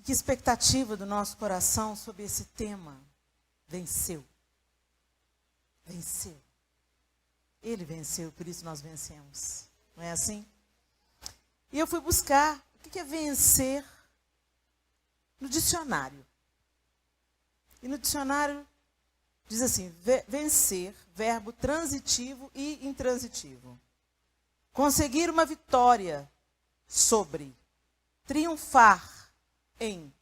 que expectativa do nosso coração sobre esse tema. Venceu. Venceu. Ele venceu, por isso nós vencemos. Não é assim? E eu fui buscar o que é vencer no dicionário. E no dicionário diz assim, vencer, verbo transitivo e intransitivo. Conseguir uma vitória sobre, triunfar em,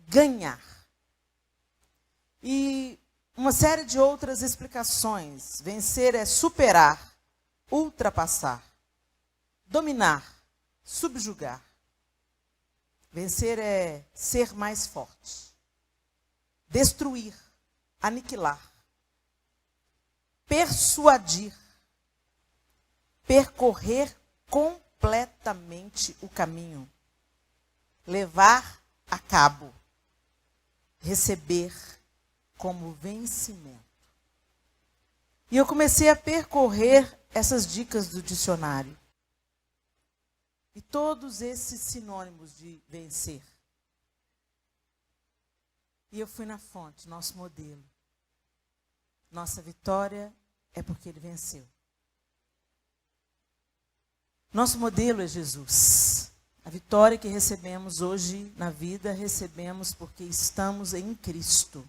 ganhar. E uma série de outras explicações. Vencer é superar, ultrapassar, dominar, subjugar. Vencer é ser mais forte, destruir, aniquilar, persuadir, percorrer completamente o caminho, levar a cabo, receber como vencimento. E eu comecei a percorrer essas dicas do dicionário. E todos esses sinônimos de vencer. E eu fui na fonte, nosso modelo. Nossa vitória é porque ele venceu. Nosso modelo é Jesus. A vitória que recebemos hoje na vida, recebemos porque estamos em Cristo.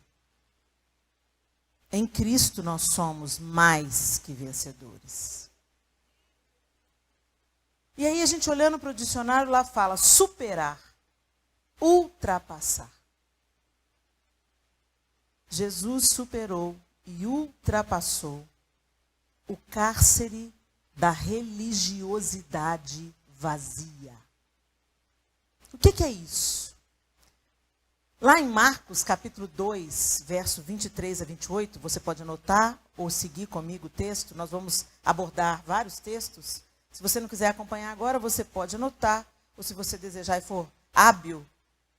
Em Cristo nós somos mais que vencedores. E aí a gente olhando para o dicionário lá fala superar, ultrapassar. Jesus superou e ultrapassou o cárcere da religiosidade vazia. O que é isso? Lá em Marcos, capítulo 2, verso 23 a 28, você pode anotar ou seguir comigo o texto. Nós vamos abordar vários textos. Se você não quiser acompanhar agora, você pode anotar. Ou se você desejar e for hábil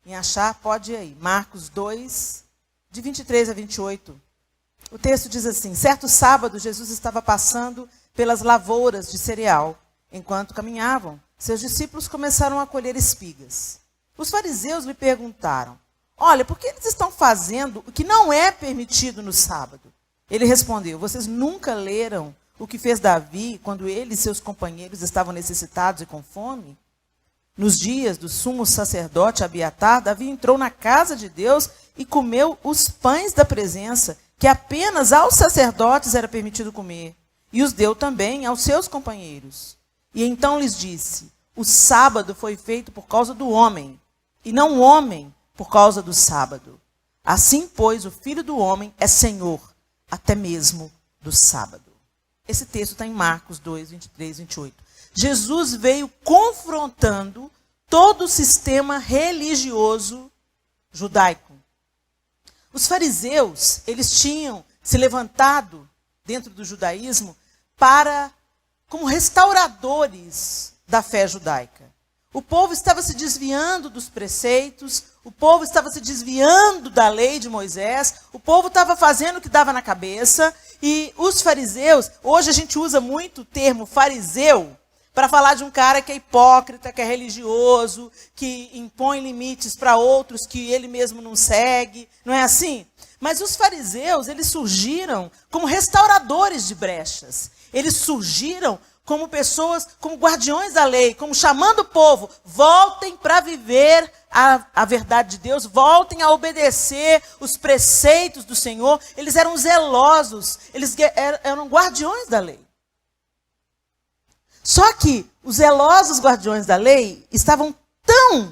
em achar, pode ir aí. Marcos 2, de 23 a 28. O texto diz assim: certo sábado, Jesus estava passando pelas lavouras de cereal. Enquanto caminhavam, seus discípulos começaram a colher espigas. Os fariseus lhe perguntaram: olha, por que eles estão fazendo o que não é permitido no sábado? Ele respondeu: vocês nunca leram o que fez Davi quando ele e seus companheiros estavam necessitados e com fome? Nos dias do sumo sacerdote Abiatar, Davi entrou na casa de Deus e comeu os pães da presença, que apenas aos sacerdotes era permitido comer, e os deu também aos seus companheiros. E então lhes disse: o sábado foi feito por causa do homem, e não o homem por causa do sábado. Assim, pois, o Filho do Homem é Senhor, até mesmo do sábado. Esse texto está em Marcos 2, 23, 28. Jesus veio confrontando todo o sistema religioso judaico. Os fariseus, eles tinham se levantado dentro do judaísmo como restauradores da fé judaica. O povo estava se desviando dos preceitos, o povo estava se desviando da lei de Moisés, o povo estava fazendo o que dava na cabeça, e os fariseus, hoje a gente usa muito o termo fariseu para falar de um cara que é hipócrita, que é religioso, que impõe limites para outros que ele mesmo não segue, não é assim? Mas os fariseus, eles surgiram como restauradores de brechas, eles surgiram como pessoas, como guardiões da lei, como chamando o povo: voltem para viver a verdade de Deus, voltem a obedecer os preceitos do Senhor. Eles eram zelosos, eles eram guardiões da lei. Só que os zelosos guardiões da lei estavam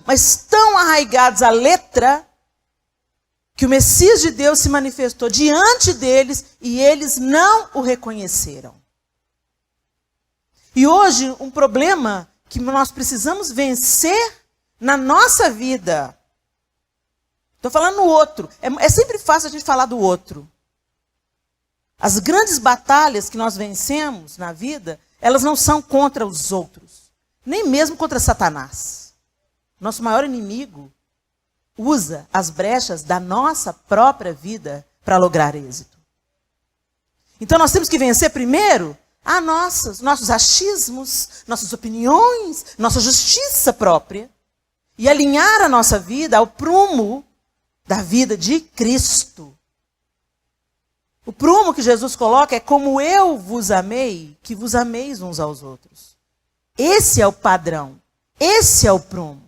mas tão arraigados à letra, que o Messias de Deus se manifestou diante deles e eles não o reconheceram. E hoje, um problema que nós precisamos vencer na nossa vida. Estou falando no outro. É sempre fácil a gente falar do outro. As grandes batalhas que nós vencemos na vida, elas não são contra os outros. Nem mesmo contra Satanás. Nosso maior inimigo usa as brechas da nossa própria vida para lograr êxito. Então nós temos que vencer primeiro nossos achismos, nossas opiniões, nossa justiça própria. e alinhar a nossa vida ao prumo da vida de Cristo. O prumo que Jesus coloca é como eu vos amei, que vos ameis uns aos outros. Esse é o padrão. Esse é o prumo.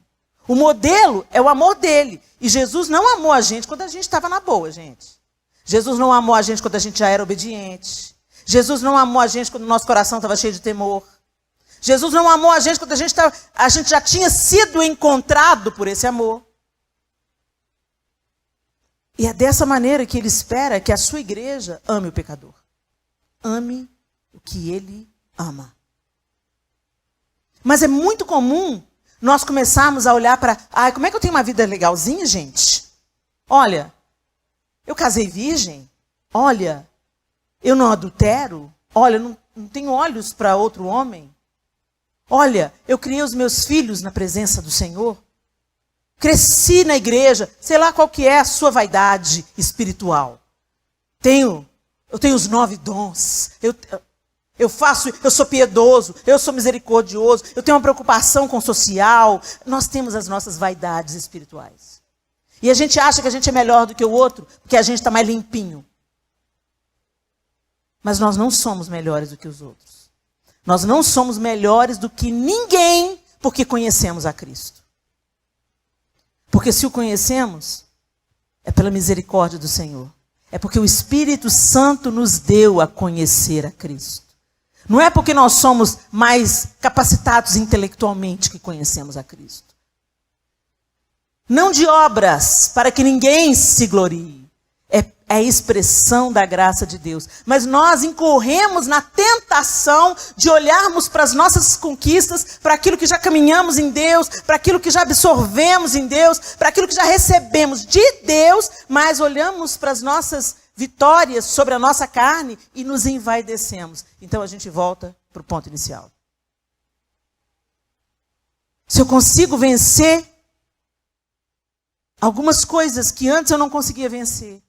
O modelo é o amor dele. E Jesus não amou a gente quando a gente estava na boa, gente. Jesus não amou a gente quando a gente já era obediente. Jesus não amou a gente quando o nosso coração estava cheio de temor. Jesus não amou a gente quando a gente já tinha sido encontrado por esse amor. E é dessa maneira que ele espera que a sua igreja ame o pecador. Ame o que ele ama. Mas é muito comum nós começarmos a olhar para... como é que eu tenho uma vida legalzinha, gente? Olha, eu casei virgem. Olha, eu não adultero. Olha, eu não tenho olhos para outro homem. Olha, eu criei os meus filhos na presença do Senhor. Cresci na igreja. Sei lá qual que é a sua vaidade espiritual. Eu tenho os 9 dons. Eu sou piedoso, eu sou misericordioso, eu tenho uma preocupação com o social. Nós temos as nossas vaidades espirituais. E a gente acha que a gente é melhor do que o outro, porque a gente está mais limpinho. Mas nós não somos melhores do que os outros. Nós não somos melhores do que ninguém, porque conhecemos a Cristo. Porque se o conhecemos, é pela misericórdia do Senhor. É porque o Espírito Santo nos deu a conhecer a Cristo. Não é porque nós somos mais capacitados intelectualmente que conhecemos a Cristo. Não de obras, para que ninguém se glorie. É a expressão da graça de Deus. Mas nós incorremos na tentação de olharmos para as nossas conquistas, para aquilo que já caminhamos em Deus, para aquilo que já absorvemos em Deus, para aquilo que já recebemos de Deus, mas olhamos para as nossas vitórias sobre a nossa carne e nos envaidecemos. Então a gente volta para o ponto inicial. Se eu consigo vencer algumas coisas que antes eu não conseguia vencer,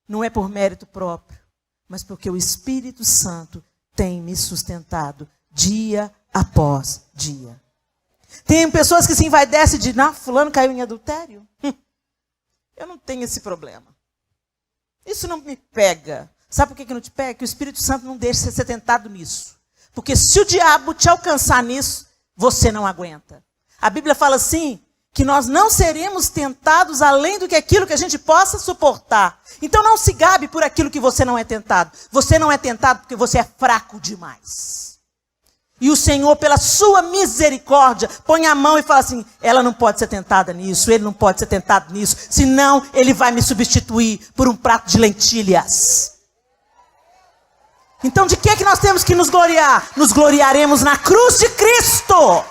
não é por mérito próprio, mas porque o Espírito Santo tem me sustentado dia após dia. Tem pessoas que se envaidecem de, fulano caiu em adultério. Eu não tenho esse problema. Isso não me pega. Sabe por que não te pega? Que o Espírito Santo não deixa você ser tentado nisso. Porque se o diabo te alcançar nisso, você não aguenta. A Bíblia fala assim, que nós não seremos tentados além do que aquilo que a gente possa suportar. Então não se gabe por aquilo que você não é tentado. Você não é tentado porque você é fraco demais. E o Senhor, pela sua misericórdia, põe a mão e fala assim, ela não pode ser tentada nisso, ele não pode ser tentado nisso, senão ele vai me substituir por um prato de lentilhas. Então de que nós temos que nos gloriar? Nos gloriaremos na cruz de Cristo.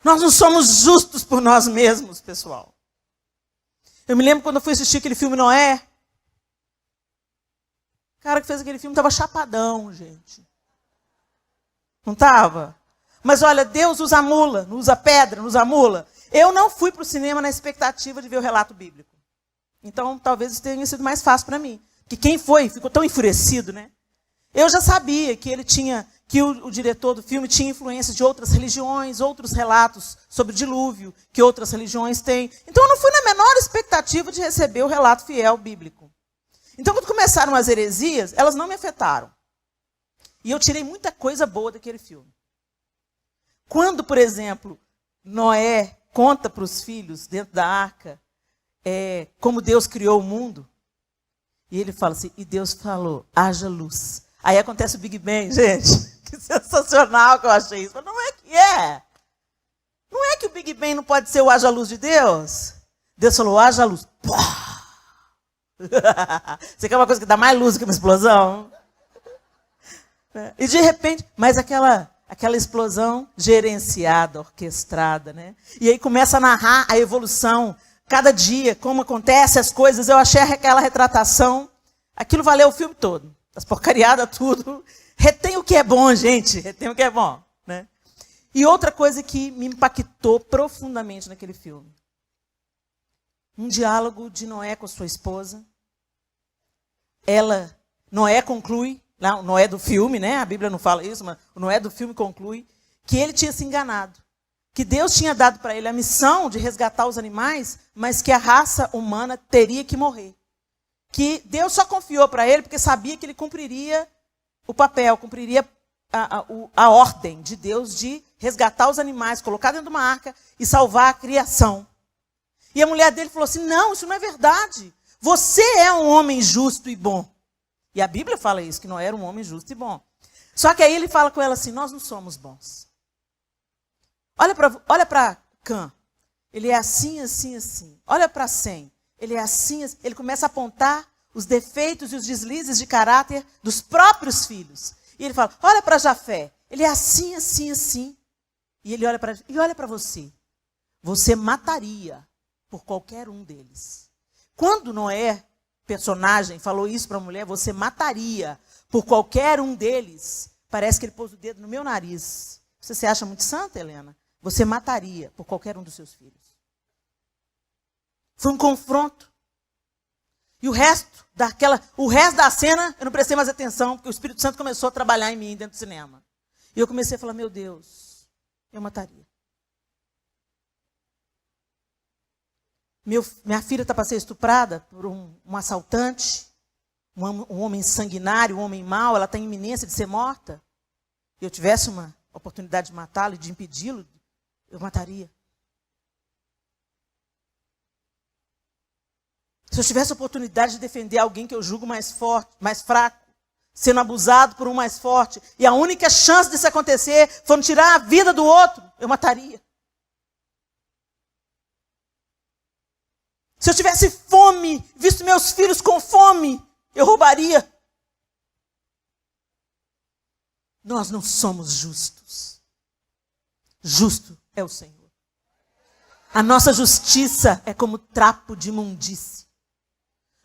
Nós não somos justos por nós mesmos, pessoal. Eu me lembro quando eu fui assistir aquele filme Noé. O cara que fez aquele filme estava chapadão, gente. Não estava? Mas olha, Deus usa mula, não usa pedra, não usa mula. Eu não fui para o cinema na expectativa de ver o relato bíblico. Então, talvez isso tenha sido mais fácil para mim. Porque quem foi, ficou tão enfurecido, né? Eu já sabia que ele tinha, que o diretor do filme tinha influência de outras religiões, outros relatos sobre o dilúvio que outras religiões têm. Então eu não fui na menor expectativa de receber o relato fiel bíblico. Então quando começaram as heresias, elas não me afetaram. E eu tirei muita coisa boa daquele filme. Quando, por exemplo, Noé conta para os filhos dentro da arca como Deus criou o mundo, e ele fala assim, e Deus falou, haja luz. Aí acontece o Big Bang, gente. Que sensacional que eu achei isso. Mas não é que é. Não é que o Big Bang não pode ser o haja luz de Deus? Deus falou, haja luz. Você quer uma coisa que dá mais luz que uma explosão? E de repente, mas aquela explosão gerenciada, orquestrada, né? E aí começa a narrar a evolução, cada dia, como acontecem as coisas. Eu achei aquela retratação, aquilo valeu o filme todo. As porcariadas, tudo. Retém o que é bom, gente. Retém o que é bom. Né? E outra coisa que me impactou profundamente naquele filme. Um diálogo de Noé com a sua esposa. Noé conclui, o Noé do filme, né? A Bíblia não fala isso, mas o Noé do filme conclui que ele tinha se enganado, que Deus tinha dado para ele a missão de resgatar os animais, mas que a raça humana teria que morrer. Que Deus só confiou para ele porque sabia que ele cumpriria o papel, cumpriria a ordem de Deus de resgatar os animais, colocar dentro de uma arca e salvar a criação. E a mulher dele falou assim, não, isso não é verdade. Você é um homem justo e bom. E a Bíblia fala isso, que Noé era um homem justo e bom. Só que aí ele fala com ela assim, nós não somos bons. Olha para Cã. Ele é assim, assim, assim. Olha para Sem. Ele é assim, assim. Ele começa a apontar os defeitos e os deslizes de caráter dos próprios filhos. E ele fala, olha para Jafé. Ele é assim, assim, assim. E ele olha para você. Você mataria por qualquer um deles. Quando Noé, personagem, falou isso para a mulher, você mataria por qualquer um deles. Parece que ele pôs o dedo no meu nariz. Você se acha muito santa, Helena? Você mataria por qualquer um dos seus filhos. Foi um confronto. E o resto da cena, eu não prestei mais atenção, porque o Espírito Santo começou a trabalhar em mim dentro do cinema. E eu comecei a falar, meu Deus, eu mataria. Minha filha está para ser estuprada por um assaltante, um homem sanguinário, um homem mau, ela está em iminência de ser morta. E eu tivesse uma oportunidade de matá-lo e de impedi-lo, eu mataria. Se eu tivesse a oportunidade de defender alguém que eu julgo mais forte, mais fraco, sendo abusado por um mais forte, e a única chance disso acontecer for tirar a vida do outro, eu mataria. Se eu tivesse fome, visto meus filhos com fome, eu roubaria. Nós não somos justos. Justo é o Senhor. A nossa justiça é como trapo de imundície.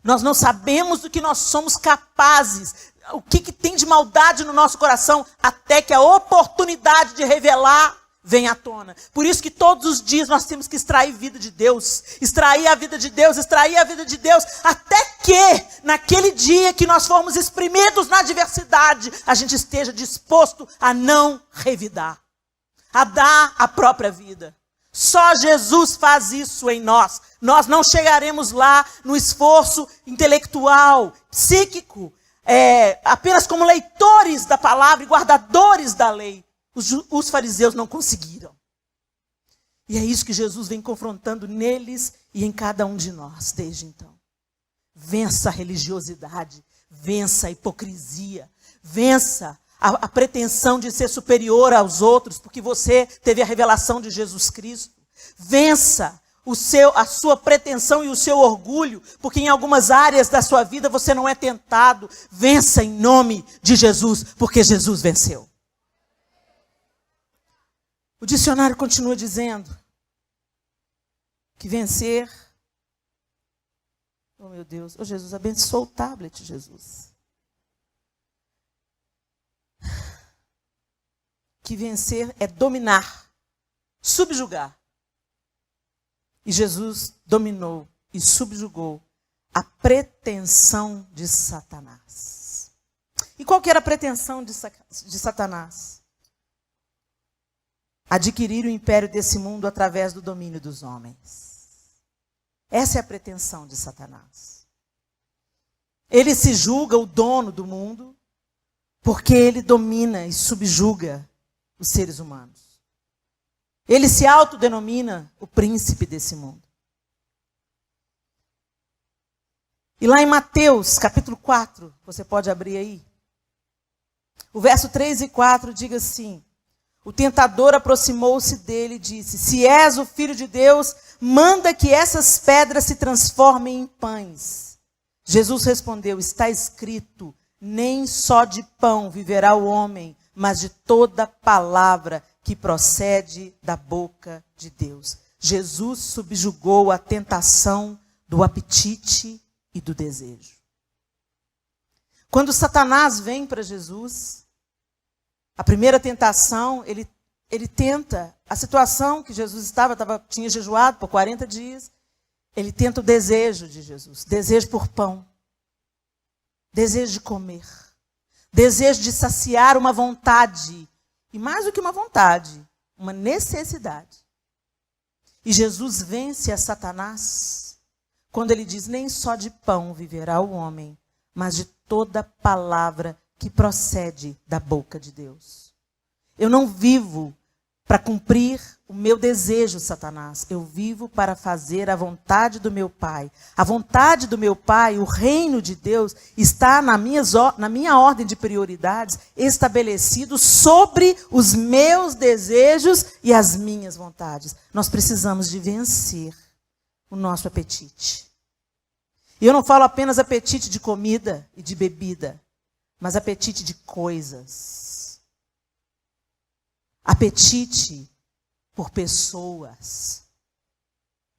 Nós não sabemos do que nós somos capazes, o que tem de maldade no nosso coração, até que a oportunidade de revelar venha à tona. Por isso que todos os dias nós temos que extrair vida de Deus, extrair a vida de Deus, até que naquele dia que nós formos espremidos na adversidade, a gente esteja disposto a não revidar, a dar a própria vida. Só Jesus faz isso em nós. Nós não chegaremos lá no esforço intelectual, psíquico, apenas como leitores da palavra e guardadores da lei. Os fariseus não conseguiram. E é isso que Jesus vem confrontando neles e em cada um de nós desde então. Vença a religiosidade, vença a hipocrisia, vença a pretensão de ser superior aos outros, porque você teve a revelação de Jesus Cristo. Vença a sua pretensão e o seu orgulho, porque em algumas áreas da sua vida você não é tentado. Vença em nome de Jesus, porque Jesus venceu. O dicionário continua dizendo que vencer... Oh, meu Deus. Oh, Jesus, abençoa o tablet, Jesus. Que vencer é dominar, subjugar. E Jesus dominou e subjugou a pretensão de Satanás. E qual que era a pretensão de Satanás? Adquirir o império desse mundo através do domínio dos homens. Essa é a pretensão de Satanás. Ele se julga o dono do mundo porque ele domina e subjuga os seres humanos. Ele se autodenomina o príncipe desse mundo. E lá em Mateus, capítulo 4, você pode abrir aí. O verso 3 e 4 diz assim: o tentador aproximou-se dele e disse: se és o Filho de Deus, manda que essas pedras se transformem em pães. Jesus respondeu: está escrito, nem só de pão viverá o homem, mas de toda palavra que procede da boca de Deus. Jesus subjugou a tentação do apetite e do desejo. Quando Satanás vem para Jesus, a primeira tentação, ele tenta a situação que Jesus tinha jejuado por 40 dias, ele tenta o desejo de Jesus, desejo por pão, desejo de comer, desejo de saciar uma vontade E mais do que uma vontade, uma necessidade. E Jesus vence a Satanás quando ele diz: nem só de pão viverá o homem, mas de toda palavra que procede da boca de Deus. Eu não vivo para cumprir o meu desejo, Satanás. Eu vivo para fazer a vontade do meu Pai. A vontade do meu Pai, o reino de Deus, está na minha ordem de prioridades, estabelecido sobre os meus desejos e as minhas vontades. Nós precisamos de vencer o nosso apetite. E eu não falo apenas apetite de comida e de bebida, mas apetite de coisas. Apetite por pessoas,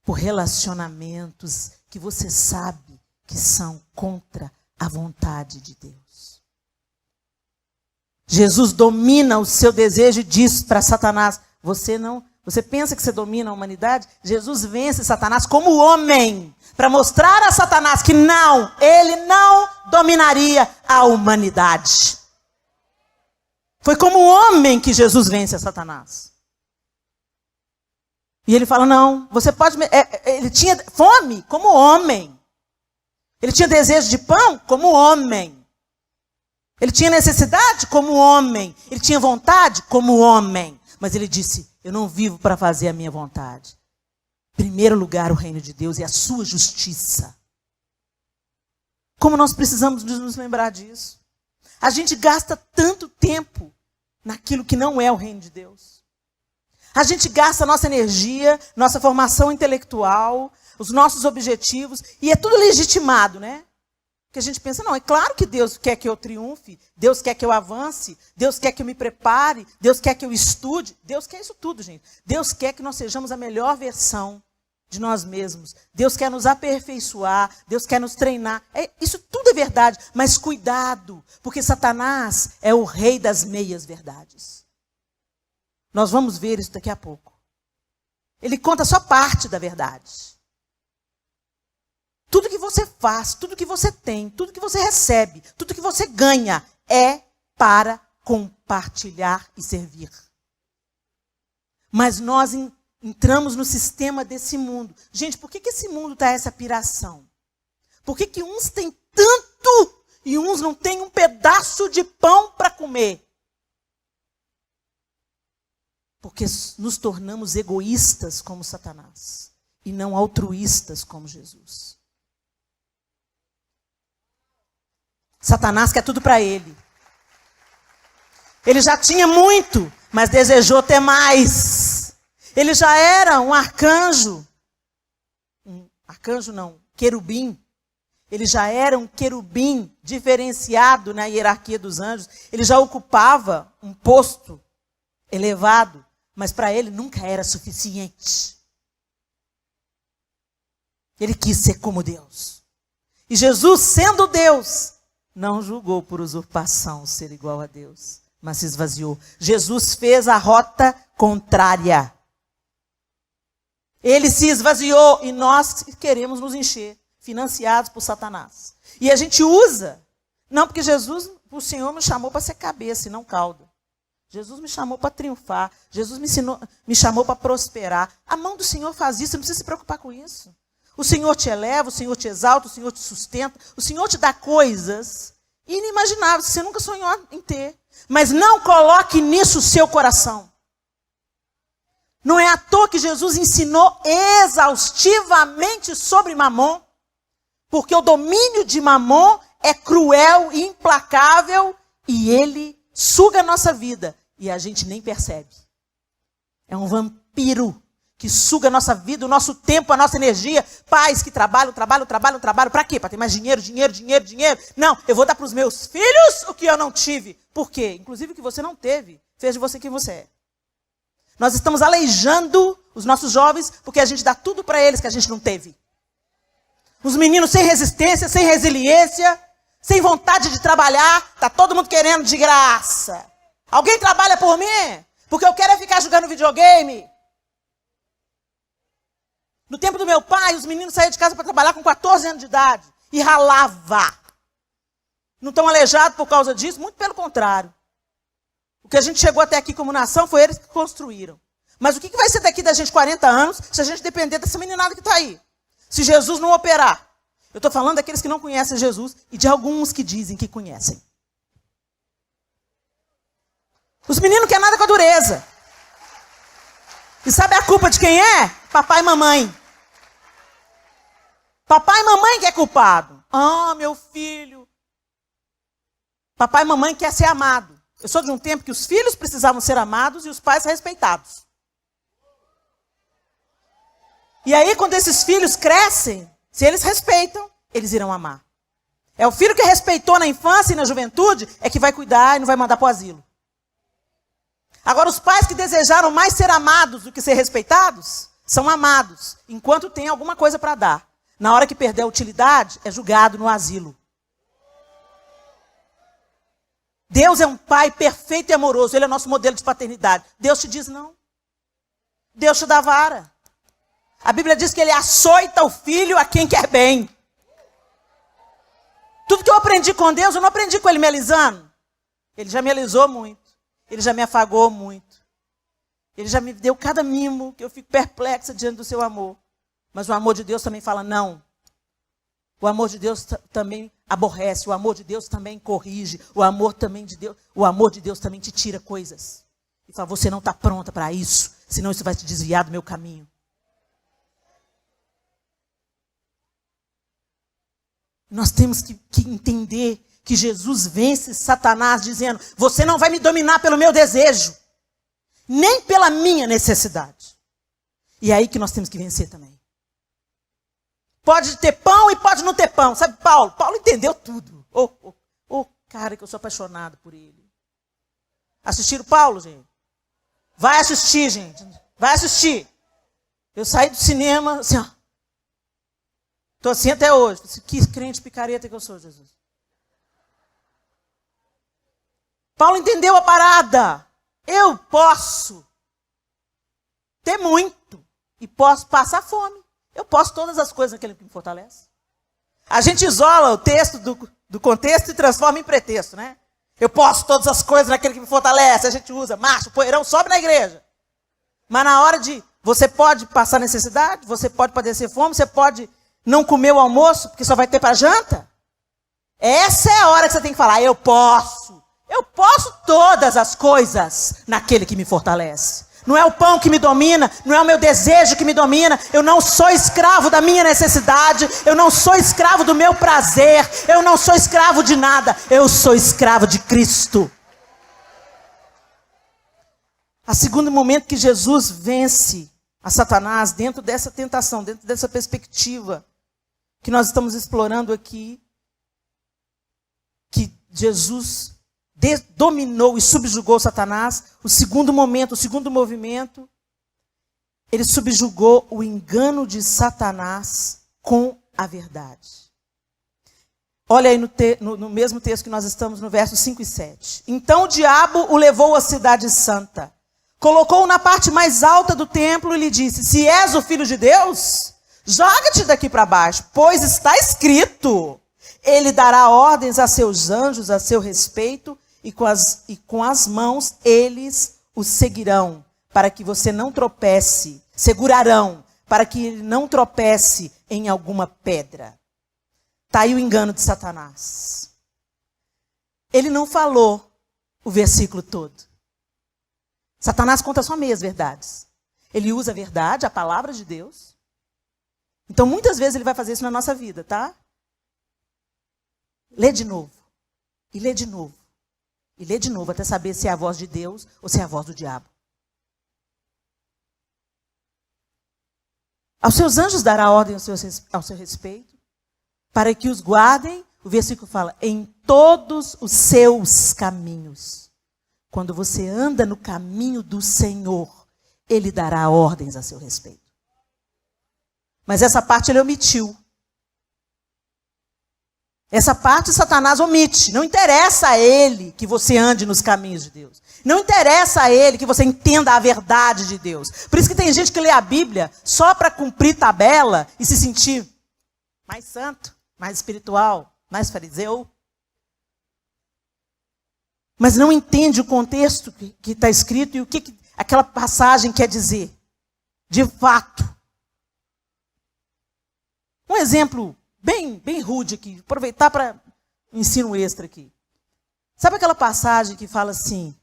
por relacionamentos que você sabe que são contra a vontade de Deus. Jesus domina o seu desejo e diz para Satanás: você pensa que você domina a humanidade? Jesus vence Satanás como homem, para mostrar a Satanás que não, ele não dominaria a humanidade. Foi como homem que Jesus vence a Satanás. E ele fala: não, você pode... Ele tinha fome como homem. Ele tinha desejo de pão como homem. Ele tinha necessidade como homem. Ele tinha vontade como homem. Mas ele disse: eu não vivo para fazer a minha vontade. Em primeiro lugar, o reino de Deus e a sua justiça. Como nós precisamos nos lembrar disso. A gente gasta tanto tempo naquilo que não é o reino de Deus. A gente gasta nossa energia, nossa formação intelectual, os nossos objetivos, e é tudo legitimado, né? Porque a gente pensa: não, é claro que Deus quer que eu triunfe, Deus quer que eu avance, Deus quer que eu me prepare, Deus quer que eu estude. Deus quer isso tudo, gente. Deus quer que nós sejamos a melhor versão de nós mesmos. Deus quer nos aperfeiçoar, Deus quer nos treinar. Isso tudo é verdade, mas cuidado, porque Satanás é o rei das meias verdades. Nós vamos ver isso daqui a pouco. Ele conta só parte da verdade. Tudo que você faz, tudo que você tem, tudo que você recebe, tudo que você ganha é para compartilhar e servir. Mas nós entramos no sistema desse mundo. Gente, por que esse mundo está essa piração? Por que uns têm tanto e uns não têm um pedaço de pão para comer? Porque nos tornamos egoístas como Satanás e não altruístas como Jesus. Satanás quer tudo para ele. Ele já tinha muito, mas desejou ter mais. Ele já era um arcanjo. Querubim. Ele já era um querubim diferenciado na hierarquia dos anjos. Ele já ocupava um posto elevado, mas para ele nunca era suficiente. Ele quis ser como Deus. E Jesus, sendo Deus, não julgou por usurpação ser igual a Deus, mas se esvaziou. Jesus fez a rota contrária. Ele se esvaziou e nós queremos nos encher, financiados por Satanás. E a gente usa, não porque o Senhor me chamou para ser cabeça e não cauda. Jesus me chamou para triunfar. Jesus me chamou para prosperar. A mão do Senhor faz isso, você não precisa se preocupar com isso. O Senhor te eleva, o Senhor te exalta, o Senhor te sustenta, o Senhor te dá coisas inimagináveis que você nunca sonhou em ter. Mas não coloque nisso o seu coração. Não é à toa que Jesus ensinou exaustivamente sobre Mamon, porque o domínio de Mamon é cruel e implacável e ele suga a nossa vida e a gente nem percebe. É um vampiro que suga a nossa vida, o nosso tempo, a nossa energia. Pais que trabalham. Para quê? Para ter mais dinheiro. Não, eu vou dar para os meus filhos o que eu não tive. Por quê? Inclusive o que você não teve, fez de você quem você é. Nós estamos aleijando os nossos jovens porque a gente dá tudo para eles que a gente não teve. Os meninos sem resistência, sem resiliência, sem vontade de trabalhar, tá todo mundo querendo de graça. Alguém trabalha por mim? Porque eu quero é ficar jogando videogame. No tempo do meu pai, os meninos saíam de casa para trabalhar com 14 anos de idade e ralava. Não estão aleijados por causa disso? Muito pelo contrário. O O que a gente chegou até aqui como nação foi eles que construíram. Mas o que vai ser daqui da gente 40 anos se a gente depender dessa meninada que está aí? Se Jesus não operar. Eu estou falando daqueles que não conhecem Jesus e de alguns que dizem que conhecem. Os meninos não querem nada com a dureza. E sabe a culpa de quem é? Papai e mamãe. Papai e mamãe que é culpado. Ah, meu filho. Papai e mamãe quer ser amado. Eu sou de um tempo que os filhos precisavam ser amados e os pais respeitados. E aí, quando esses filhos crescem, se eles respeitam, eles irão amar. É o filho que respeitou na infância e na juventude é que vai cuidar e não vai mandar para o asilo. Agora, os pais que desejaram mais ser amados do que ser respeitados, são amados, enquanto tem alguma coisa para dar. Na hora que perder a utilidade, é julgado no asilo. Deus é um pai perfeito e amoroso. Ele é nosso modelo de paternidade. Deus te diz não. Deus te dá vara. A Bíblia diz que ele açoita o filho a quem quer bem. Tudo que eu aprendi com Deus, eu não aprendi com ele me alisando. Ele já me alisou muito. Ele já me afagou muito. Ele já me deu cada mimo que eu fico perplexa diante do seu amor. Mas o amor de Deus também fala não. O amor de Deus também aborrece. O amor de Deus também corrige. O amor de Deus também te tira coisas. E fala, você não está pronta para isso. Senão isso vai te desviar do meu caminho. Nós temos que entender que Jesus vence Satanás dizendo, você não vai me dominar pelo meu desejo. Nem pela minha necessidade. E é aí que nós temos que vencer também. Pode ter pão e pode não ter pão. Sabe Paulo? Paulo entendeu tudo. Cara, que eu sou apaixonado por ele. Assistiram Paulo, gente? Vai assistir, gente. Vai assistir. Eu saí do cinema, assim, ó. Estou assim até hoje. Que crente picareta que eu sou, Jesus. Paulo entendeu a parada. Eu posso ter muito e posso passar fome. Eu posso todas as coisas naquele que me fortalece. A gente isola o texto do contexto e transforma em pretexto, né? Eu posso todas as coisas naquele que me fortalece. A gente usa, marcha, poeirão, sobe na igreja. Mas na hora de, você pode passar necessidade, você pode padecer fome, você pode não comer o almoço, porque só vai ter para janta. Essa é a hora que você tem que falar, eu posso todas as coisas naquele que me fortalece. Não é o pão que me domina, não é o meu desejo que me domina. Eu não sou escravo da minha necessidade, eu não sou escravo do meu prazer, eu não sou escravo de nada, eu sou escravo de Cristo. A segundo momento que Jesus vence a Satanás dentro dessa tentação, dentro dessa perspectiva que nós estamos explorando aqui, que Jesus dominou e subjugou Satanás. O segundo momento, o segundo movimento, ele subjugou o engano de Satanás com a verdade. Olha aí no mesmo texto que nós estamos, no versos 5 e 7. Então o diabo o levou à cidade santa, colocou-o na parte mais alta do templo e lhe disse, se és o filho de Deus, joga-te daqui para baixo, pois está escrito, ele dará ordens a seus anjos a seu respeito, e com as mãos eles o seguirão, para que você não tropece, segurarão, para que ele não tropece em alguma pedra. Está aí o engano de Satanás. Ele não falou o versículo todo. Satanás conta só meias verdades. Ele usa a verdade, a palavra de Deus. Então muitas vezes ele vai fazer isso na nossa vida, tá? Lê de novo. E lê de novo. E lê de novo até saber se é a voz de Deus ou se é a voz do diabo. Aos seus anjos dará ordem ao seu respeito, para que os guardem, o versículo fala, em todos os seus caminhos. Quando você anda no caminho do Senhor, Ele dará ordens a seu respeito. Mas essa parte ele omitiu. Essa parte Satanás omite. Não interessa a ele que você ande nos caminhos de Deus. Não interessa a ele que você entenda a verdade de Deus. Por isso que tem gente que lê a Bíblia só para cumprir tabela e se sentir mais santo, mais espiritual, mais fariseu. mas não entende o contexto que está escrito e o que aquela passagem quer dizer. De fato. Um exemplo bem rude aqui, aproveitar para ensino extra aqui. Sabe aquela passagem que fala assim,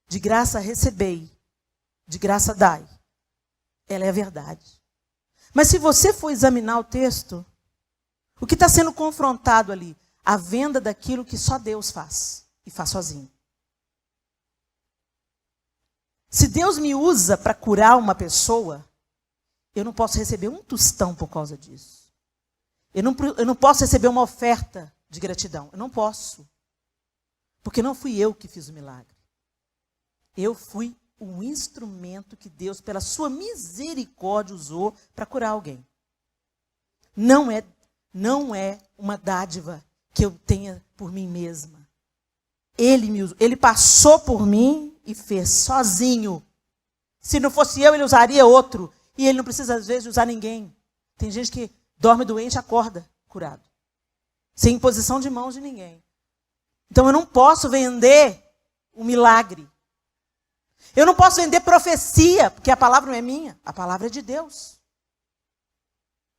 de graça recebei, de graça dai. Ela é a verdade. Mas se você for examinar o texto, o que está sendo confrontado ali? A venda daquilo que só Deus faz, e faz sozinho. Se Deus me usa para curar uma pessoa, eu não posso receber um tostão por causa disso. Eu não posso receber uma oferta de gratidão. Eu não posso. Porque não fui eu que fiz o milagre. Eu fui um instrumento que Deus, pela sua misericórdia, usou para curar alguém. Não é uma dádiva que eu tenha por mim mesma. Ele me usou, ele passou por mim e fez sozinho. Se não fosse eu, ele usaria outro. E ele não precisa, às vezes, usar ninguém. Tem gente que dorme doente e acorda curado. Sem imposição de mãos de ninguém. Então eu não posso vender o milagre. Eu não posso vender profecia, porque a palavra não é minha, a palavra é de Deus.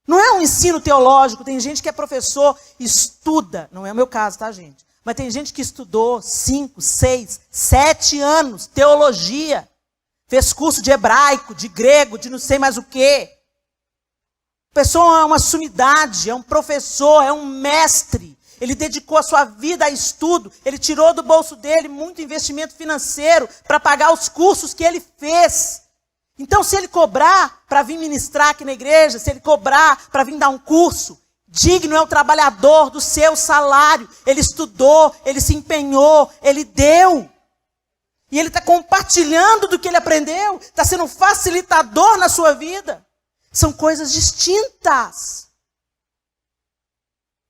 Não é um ensino teológico, tem gente que é professor, estuda, não é o meu caso, tá, gente? Mas tem gente que estudou 5, 6, 7 anos, teologia, fez curso de hebraico, de grego, de não sei mais o quê. A pessoa é uma sumidade, é um professor, é um mestre. Ele dedicou a sua vida a estudo, ele tirou do bolso dele muito investimento financeiro para pagar os cursos que ele fez. Então, se ele cobrar para vir ministrar aqui na igreja, se ele cobrar para vir dar um curso, digno é o trabalhador do seu salário. Ele estudou, ele se empenhou, ele deu. E ele está compartilhando do que ele aprendeu, está sendo um facilitador na sua vida. São coisas distintas.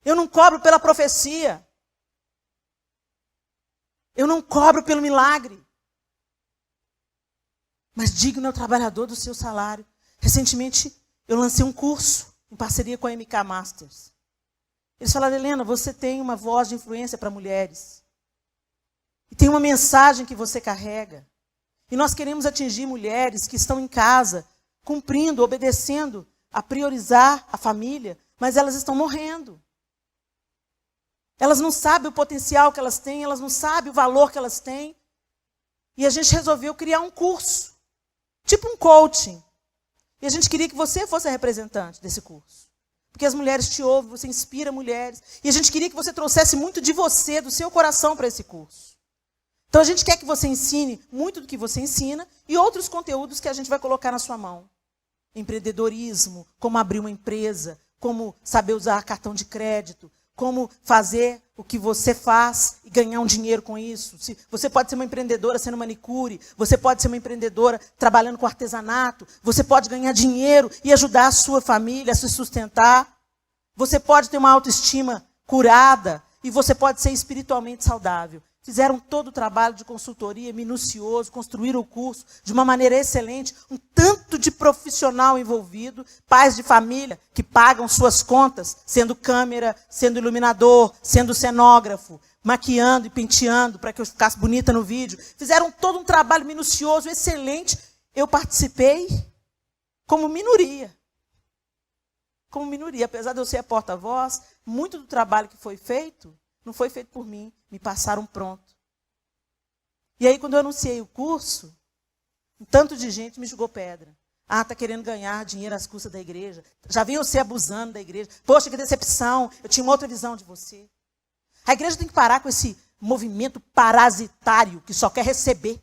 Eu não cobro pela profecia. Eu não cobro pelo milagre. Mas digno é o trabalhador do seu salário. Recentemente, eu lancei um curso em parceria com a MK Masters. Eles falaram, Helena, você tem uma voz de influência para mulheres. E tem uma mensagem que você carrega. E nós queremos atingir mulheres que estão em casa, cumprindo, obedecendo, a priorizar a família, mas elas estão morrendo. Elas não sabem o potencial que elas têm, elas não sabem o valor que elas têm. E a gente resolveu criar um curso, tipo um coaching. E a gente queria que você fosse a representante desse curso. Porque as mulheres te ouvem, você inspira mulheres. E a gente queria que você trouxesse muito de você, do seu coração para esse curso. Então a gente quer que você ensine muito do que você ensina e outros conteúdos que a gente vai colocar na sua mão. Empreendedorismo, como abrir uma empresa, como saber usar cartão de crédito, como fazer o que você faz e ganhar um dinheiro com isso. Você pode ser uma empreendedora sendo manicure, você pode ser uma empreendedora trabalhando com artesanato, você pode ganhar dinheiro e ajudar a sua família a se sustentar. Você pode ter uma autoestima curada e você pode ser espiritualmente saudável. Fizeram todo o trabalho de consultoria minucioso, construíram o curso de uma maneira excelente, um tanto de profissional envolvido, pais de família que pagam suas contas, sendo câmera, sendo iluminador, sendo cenógrafo, maquiando e penteando para que eu ficasse bonita no vídeo. Fizeram todo um trabalho minucioso, excelente. Eu participei como minoria. Como minoria, apesar de eu ser a porta-voz, muito do trabalho que foi feito não foi feito por mim, me passaram pronto. E aí, quando eu anunciei o curso, um tanto de gente me jogou pedra. Ah, está querendo ganhar dinheiro às custas da igreja. Já vinham você abusando da igreja. Poxa, que decepção, eu tinha uma outra visão de você. A igreja tem que parar com esse movimento parasitário que só quer receber.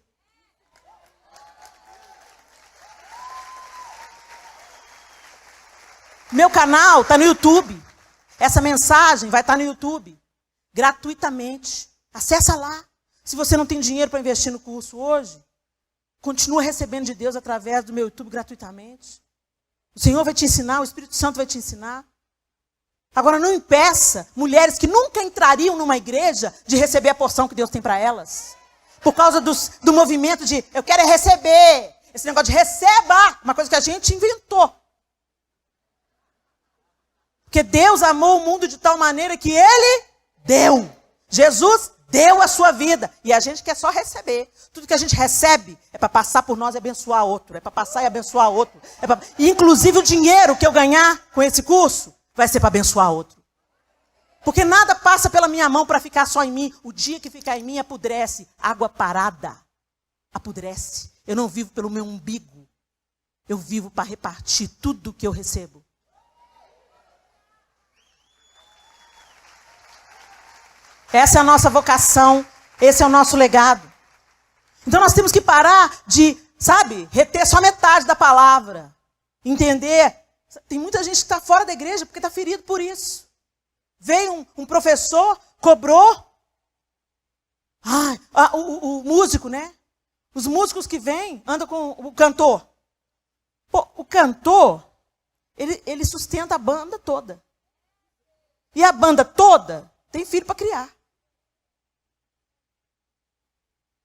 Meu canal está no YouTube. Essa mensagem vai estar no YouTube. Gratuitamente. Acessa lá. Se você não tem dinheiro para investir no curso hoje, continua recebendo de Deus através do meu YouTube gratuitamente. O Senhor vai te ensinar, o Espírito Santo vai te ensinar. Agora não impeça mulheres que nunca entrariam numa igreja de receber a porção que Deus tem para elas. Por causa do movimento de eu quero é receber. Esse negócio de receba, uma coisa que a gente inventou. Porque Deus amou o mundo de tal maneira que Ele deu. Jesus Deu a sua vida. E a gente quer só receber. Tudo que a gente recebe é para passar por nós e abençoar outro. É para passar e abençoar outro. E, inclusive o dinheiro que eu ganhar com esse curso vai ser para abençoar outro. Porque nada passa pela minha mão para ficar só em mim. O dia que ficar em mim apodrece. Água parada apodrece. Eu não vivo pelo meu umbigo. Eu vivo para repartir tudo que eu recebo. Essa é a nossa vocação, esse é o nosso legado. Então nós temos que parar de, reter só metade da palavra. Entender. Tem muita gente que está fora da igreja porque está ferido por isso. Veio um professor, cobrou. O músico, né? Os músicos que vêm, andam com o cantor. Pô, o cantor, ele sustenta a banda toda. E a banda toda tem filho para criar.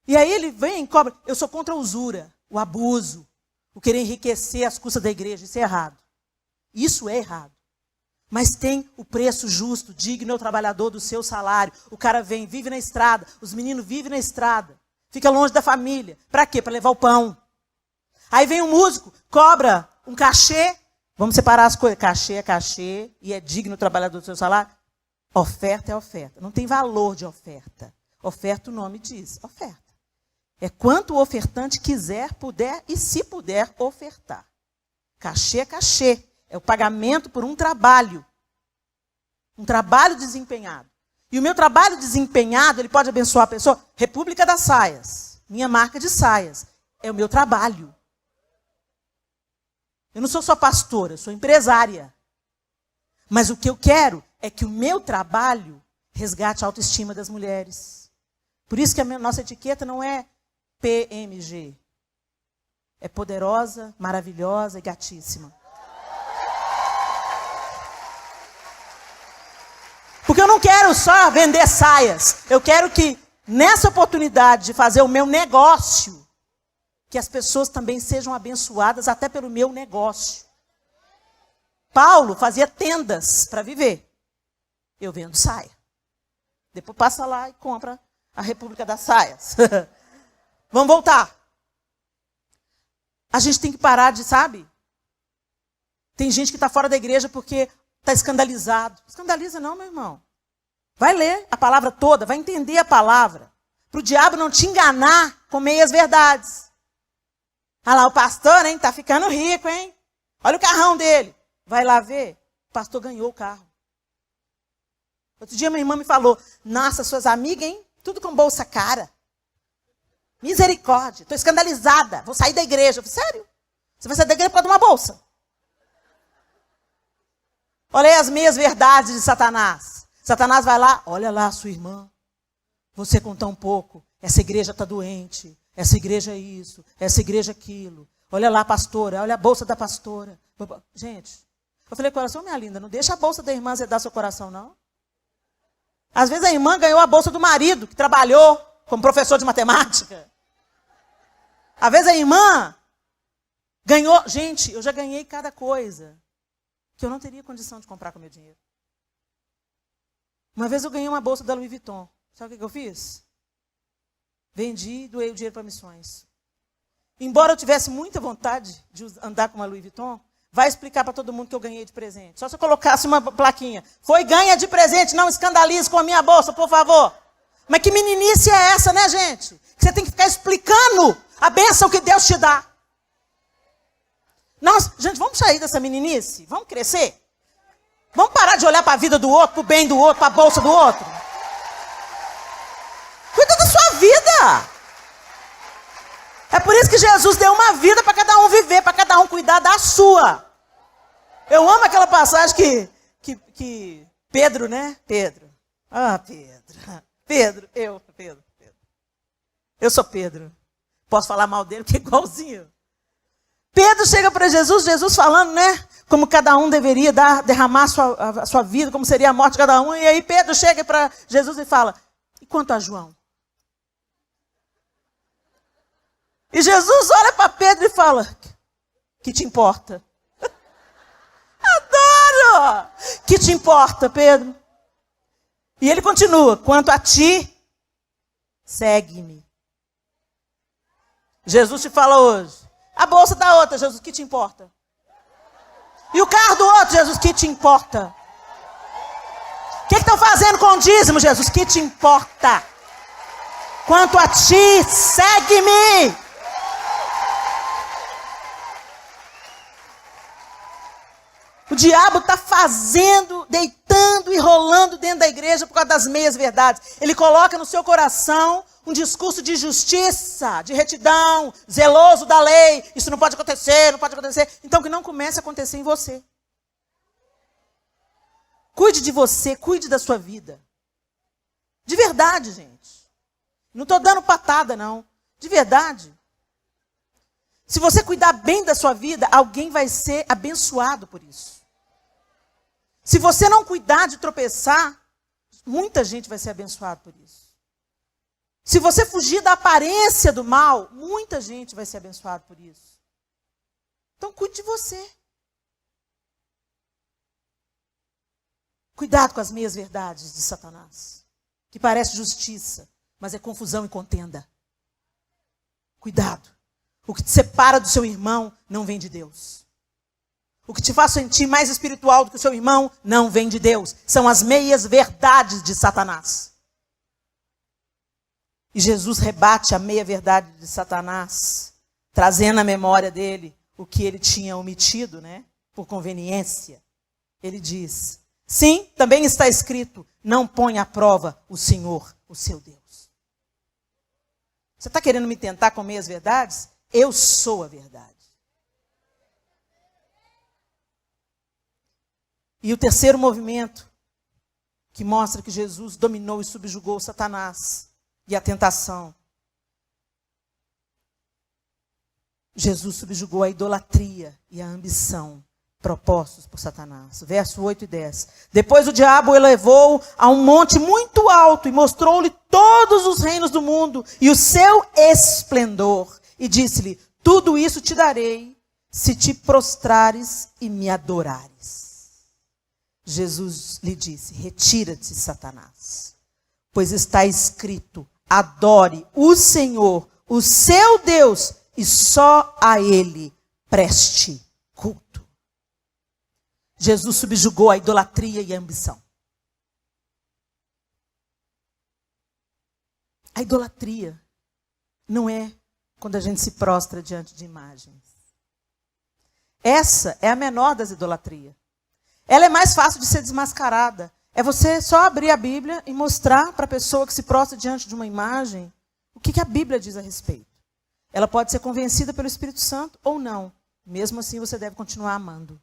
E aí ele vem e cobra. Eu sou contra a usura, o abuso, o querer enriquecer às custas da igreja. Isso é errado. Isso é errado. Mas tem o preço justo, digno ao trabalhador do seu salário. O cara vem, vive na estrada. Os meninos vivem na estrada. Fica longe da família. Para quê? Para levar o pão. Aí vem um músico, cobra um cachê. Vamos separar as coisas. Cachê é cachê e é digno ao trabalhador do seu salário. Oferta é oferta. Não tem valor de oferta. Oferta, o nome diz. Oferta. É quanto o ofertante quiser, puder e se puder ofertar. Cachê é cachê. É o pagamento por um trabalho. Um trabalho desempenhado. E o meu trabalho desempenhado, ele pode abençoar a pessoa. República das Saias. Minha marca de saias. É o meu trabalho. Eu não sou só pastora, eu sou empresária. Mas o que eu quero é que o meu trabalho resgate a autoestima das mulheres. Por isso que a nossa etiqueta não é PMG. É poderosa, maravilhosa e gatíssima. Porque eu não quero só vender saias. Eu quero que, nessa oportunidade de fazer o meu negócio, que as pessoas também sejam abençoadas até pelo meu negócio. Paulo fazia tendas para viver. Eu vendo saia. Depois passa lá e compra a República das Saias. Vamos voltar. A gente tem que parar de, Tem gente que está fora da igreja porque está escandalizado. Escandaliza não, meu irmão. Vai ler a palavra toda, vai entender a palavra. Para o diabo não te enganar com meias verdades. Ah lá, o pastor, hein? Tá ficando rico, hein? Olha o carrão dele. Vai lá ver. O pastor ganhou o carro. Outro dia minha irmã me falou, nossa, suas amigas, hein? Tudo com bolsa cara. Misericórdia, estou escandalizada. Vou sair da igreja. Eu falei, sério? Você vai sair da igreja por causa de uma bolsa? Olha aí as meias verdades de Satanás. Satanás vai lá, olha lá a sua irmã. Você com tão pouco. Essa igreja está doente. Essa igreja é isso. Essa igreja é aquilo. Olha lá a pastora. Olha a bolsa da pastora. Gente, eu falei, coração, minha linda, não deixa a bolsa da irmã azedar seu coração, não. Às vezes a irmã ganhou a bolsa do marido, que trabalhou como professor de matemática. Às vezes a irmã ganhou... Gente, eu já ganhei cada coisa que eu não teria condição de comprar com meu dinheiro. Uma vez eu ganhei uma bolsa da Louis Vuitton. Sabe o que eu fiz? Vendi e doei o dinheiro para missões. Embora eu tivesse muita vontade de andar com uma Louis Vuitton, vai explicar para todo mundo que eu ganhei de presente. Só se eu colocasse uma plaquinha. Foi ganha de presente, não escandalize com a minha bolsa, por favor. Mas que meninice é essa, né, gente? Que você tem que ficar explicando a bênção que Deus te dá. Nós, gente, vamos sair dessa meninice? Vamos crescer? Vamos parar de olhar para a vida do outro, para o bem do outro, para a bolsa do outro? Cuida da sua vida. É por isso que Jesus deu uma vida para cada um viver, para cada um cuidar da sua. Eu amo aquela passagem que Pedro, né? Pedro. Ah, Pedro. Pedro. Eu sou Pedro. Posso falar mal dele, porque é igualzinho. Pedro chega para Jesus falando, né? Como cada um deveria derramar a sua vida, como seria a morte de cada um. E aí Pedro chega para Jesus e fala, e quanto a João? E Jesus olha para Pedro e fala, que te importa? Adoro! Que te importa, Pedro? E ele continua, quanto a ti, segue-me. Jesus te fala hoje, a bolsa da outra, Jesus, que te importa? E o carro do outro, Jesus, que te importa? O que estão fazendo com o dízimo, Jesus, que te importa? Quanto a ti, segue-me. O diabo está fazendo, deitando e rolando dentro da igreja por causa das meias verdades. Ele coloca no seu coração um discurso de justiça, de retidão, zeloso da lei. Isso não pode acontecer, não pode acontecer. Então que não comece a acontecer em você. Cuide de você, cuide da sua vida. De verdade, gente. Não estou dando patada, não. De verdade. Se você cuidar bem da sua vida, alguém vai ser abençoado por isso. Se você não cuidar de tropeçar, muita gente vai ser abençoada por isso. Se você fugir da aparência do mal, muita gente vai ser abençoada por isso. Então cuide de você. Cuidado com as meias verdades de Satanás, que parece justiça, mas é confusão e contenda. Cuidado. O que te separa do seu irmão não vem de Deus. O que te faz sentir mais espiritual do que o seu irmão não vem de Deus. São as meias verdades de Satanás. E Jesus rebate a meia verdade de Satanás, trazendo à memória dele o que ele tinha omitido, né? Por conveniência. Ele diz, sim, também está escrito, não põe à prova o Senhor, o seu Deus. Você está querendo me tentar com meias verdades? Eu sou a verdade. E o terceiro movimento, que mostra que Jesus dominou e subjugou Satanás e a tentação. Jesus subjugou a idolatria e a ambição propostos por Satanás. Verso 8 e 10. Depois o diabo o elevou a um monte muito alto e mostrou-lhe todos os reinos do mundo e o seu esplendor. E disse-lhe, tudo isso te darei se te prostrares e me adorares. Jesus lhe disse, retira-te, Satanás, pois está escrito, adore o Senhor, o seu Deus, e só a Ele preste culto. Jesus subjugou a idolatria e a ambição. A idolatria não é quando a gente se prostra diante de imagens. Essa é a menor das idolatrias. Ela é mais fácil de ser desmascarada. É você só abrir a Bíblia e mostrar para a pessoa que se prostra diante de uma imagem o que a Bíblia diz a respeito. Ela pode ser convencida pelo Espírito Santo ou não. Mesmo assim, você deve continuar amando.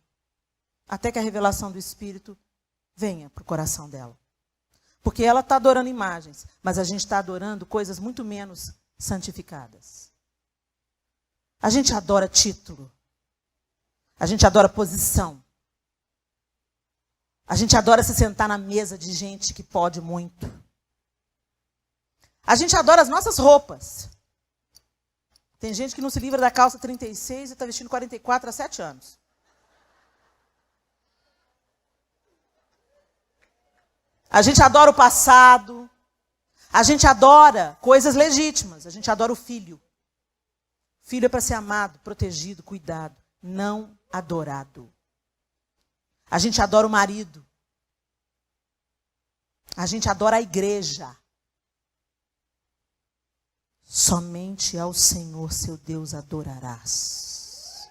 Até que a revelação do Espírito venha para o coração dela. Porque ela está adorando imagens, mas a gente está adorando coisas muito menos santificadas. A gente adora título. A gente adora posição. A gente adora se sentar na mesa de gente que pode muito. A gente adora as nossas roupas. Tem gente que não se livra da calça 36 e está vestindo 44 há 7 anos. A gente adora o passado. A gente adora coisas legítimas. A gente adora o filho. Filho é para ser amado, protegido, cuidado. Não adorado. A gente adora o marido. A gente adora a igreja. Somente ao Senhor, seu Deus, adorarás.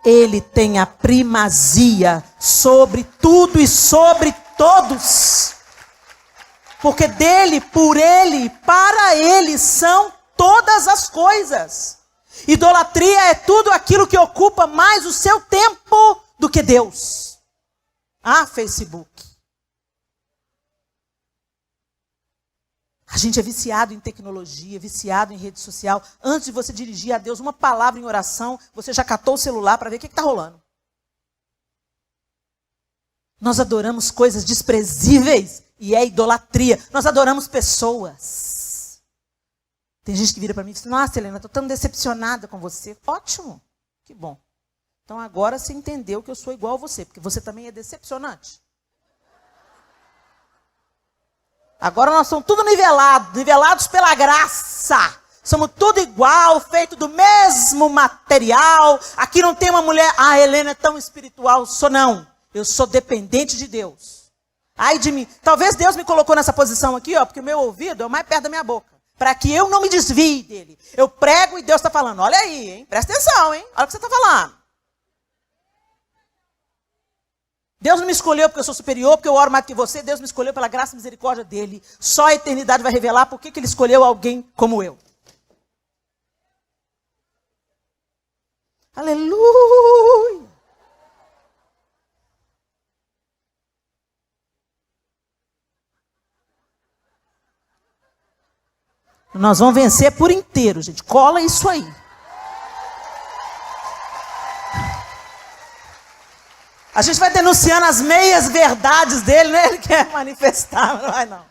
Ele tem a primazia sobre tudo e sobre todos. Porque dele, por ele, para ele são todas as coisas. Idolatria é tudo aquilo que ocupa mais o seu tempo do que Deus. Ah, Facebook. A gente é viciado em tecnologia, viciado em rede social. Antes de você dirigir a Deus uma palavra em oração, você já catou o celular para ver o que está rolando. Nós adoramos coisas desprezíveis e é idolatria. Nós adoramos pessoas. Tem gente que vira para mim e diz, nossa, Helena, estou tão decepcionada com você. Ótimo, que bom. Então agora você entendeu que eu sou igual a você, porque você também é decepcionante. Agora nós somos tudo nivelados pela graça. Somos tudo igual, feito do mesmo material. Aqui não tem uma mulher, a Helena é tão espiritual. Sou não. Eu sou dependente de Deus. Ai de mim. Talvez Deus me colocou nessa posição aqui, ó, porque o meu ouvido é o mais perto da minha boca. Para que eu não me desvie dele. Eu prego e Deus está falando. Olha aí, hein? Presta atenção, hein? Olha o que você está falando. Deus não me escolheu porque eu sou superior, porque eu oro mais que você. Deus me escolheu pela graça e misericórdia dele. Só a eternidade vai revelar por que ele escolheu alguém como eu. Aleluia! Nós vamos vencer por inteiro, gente. Cola isso aí. A gente vai denunciando as meias verdades dele, né? Ele quer manifestar, mas não vai não.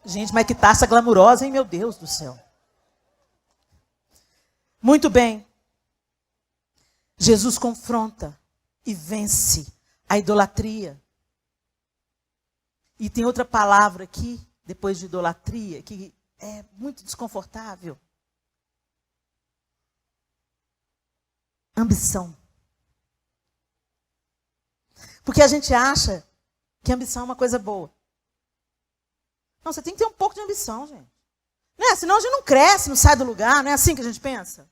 Gente, mas que taça glamurosa, hein, meu Deus do céu. Muito bem. Jesus confronta e vence a idolatria. E tem outra palavra aqui, depois de idolatria, que é muito desconfortável. Ambição. Porque a gente acha que ambição é uma coisa boa. Não, você tem que ter um pouco de ambição, gente. Né? Senão a gente não cresce, não sai do lugar, não é assim que a gente pensa?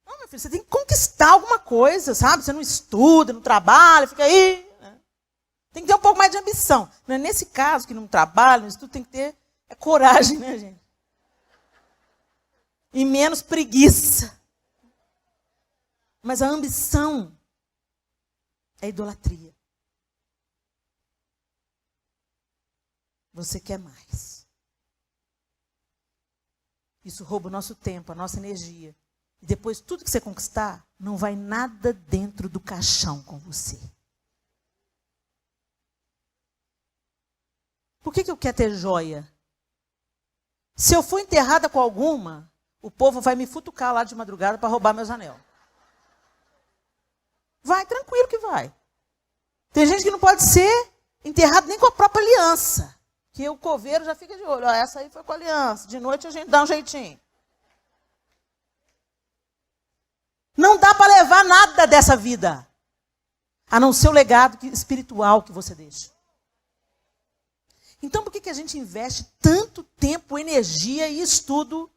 Não, meu filho, você tem que conquistar alguma coisa, sabe? Você não estuda, não trabalha, fica aí. Né? Tem que ter um pouco mais de ambição. Não é nesse caso que não trabalha, não estuda, tem que ter coragem, né, gente? E menos preguiça. Mas a ambição é idolatria. Você quer mais. Isso rouba o nosso tempo, a nossa energia. E depois, tudo que você conquistar, não vai nada dentro do caixão com você. Por que eu quero ter joia? Se eu for enterrada com alguma, o povo vai me futucar lá de madrugada para roubar meus anel. Vai, tranquilo que vai. Tem gente que não pode ser enterrado nem com a própria aliança. Que o coveiro já fica de olho. Ó, essa aí foi com a aliança. De noite a gente dá um jeitinho. Não dá para levar nada dessa vida. A não ser o legado espiritual que você deixa. Então por que a gente investe tanto tempo, energia e estudo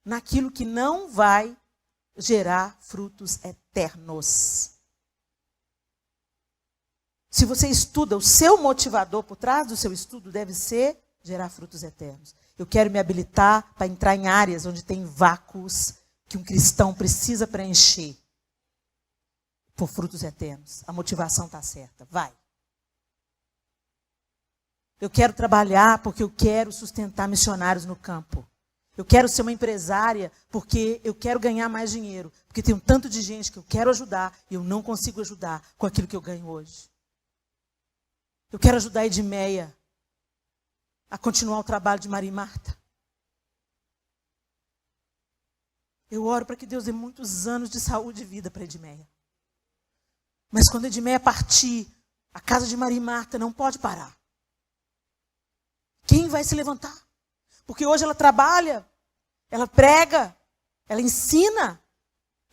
naquilo que não vai gerar frutos eternos? Se você estuda, o seu motivador por trás do seu estudo deve ser gerar frutos eternos. Eu quero me habilitar para entrar em áreas onde tem vácuos que um cristão precisa preencher por frutos eternos. A motivação está certa. Vai. Eu quero trabalhar porque eu quero sustentar missionários no campo. Eu quero ser uma empresária porque eu quero ganhar mais dinheiro. Porque tem um tanto de gente que eu quero ajudar e eu não consigo ajudar com aquilo que eu ganho hoje. Eu quero ajudar a Edmeia a continuar o trabalho de Maria e Marta. Eu oro para que Deus dê muitos anos de saúde e vida para Edmeia. Mas quando Edmeia partir, a casa de Maria e Marta não pode parar. Quem vai se levantar? Porque hoje ela trabalha, ela prega, ela ensina.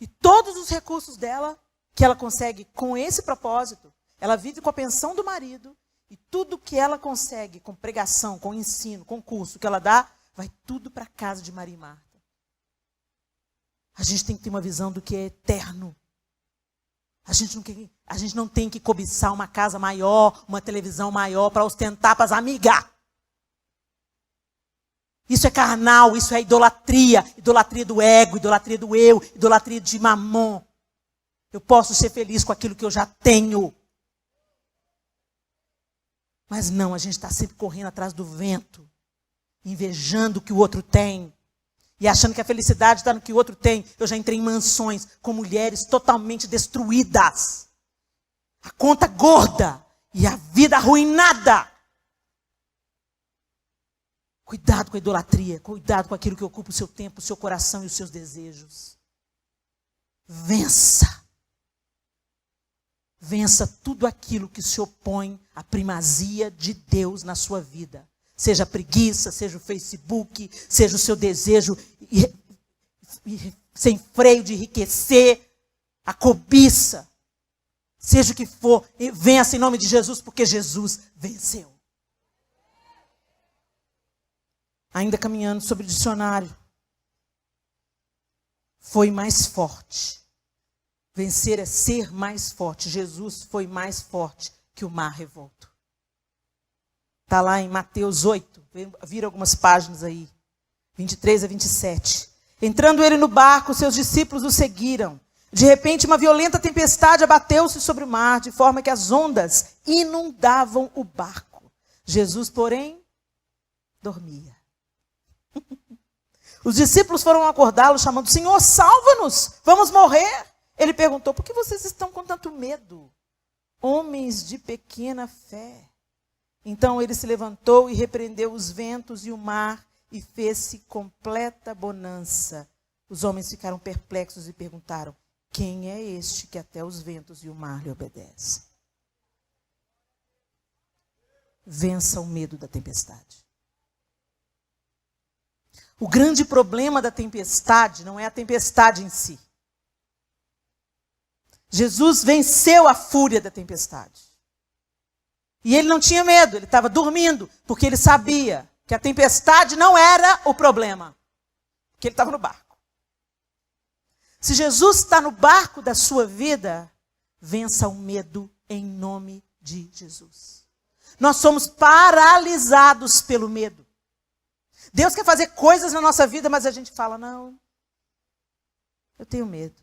E todos os recursos dela, que ela consegue com esse propósito, ela vive com a pensão do marido. E tudo que ela consegue com pregação, com ensino, com curso que ela dá, vai tudo para a casa de Maria e Marta. A gente tem que ter uma visão do que é eterno. A gente não tem que cobiçar uma casa maior, uma televisão maior para ostentar para as amigas. Isso é carnal, isso é idolatria. Idolatria do ego, idolatria do eu, idolatria de mamon. Eu posso ser feliz com aquilo que eu já tenho. Mas não, a gente está sempre correndo atrás do vento, invejando o que o outro tem, e achando que a felicidade está no que o outro tem. Eu já entrei em mansões com mulheres totalmente destruídas, a conta gorda e a vida arruinada. Cuidado com a idolatria, cuidado com aquilo que ocupa o seu tempo, o seu coração e os seus desejos. Vença. vença tudo aquilo que se opõe à primazia de Deus na sua vida. Seja a preguiça, seja o Facebook, seja o seu desejo sem freio de enriquecer, a cobiça, seja o que for, vença em nome de Jesus, porque Jesus venceu. Ainda caminhando sobre o dicionário, foi mais forte. Vencer é ser mais forte. Jesus foi mais forte que o mar revolto. Está lá em Mateus 8, vira algumas páginas aí, 23 a 27. Entrando ele no barco, seus discípulos o seguiram. De repente, uma violenta tempestade abateu-se sobre o mar, de forma que as ondas inundavam o barco. Jesus, porém, dormia. Os discípulos foram acordá-lo, chamando: Senhor, salva-nos, vamos morrer. Ele perguntou: por que vocês estão com tanto medo, homens de pequena fé? Então ele se levantou e repreendeu os ventos e o mar, e fez-se completa bonança. Os homens ficaram perplexos e perguntaram: quem é este que até os ventos e o mar lhe obedecem? Vença o medo da tempestade. O grande problema da tempestade não é a tempestade em si. Jesus venceu a fúria da tempestade. E ele não tinha medo, ele estava dormindo, porque ele sabia que a tempestade não era o problema, porque ele estava no barco. Se Jesus está no barco da sua vida, vença o medo em nome de Jesus. Nós somos paralisados pelo medo. Deus quer fazer coisas na nossa vida, mas a gente fala: não, eu tenho medo.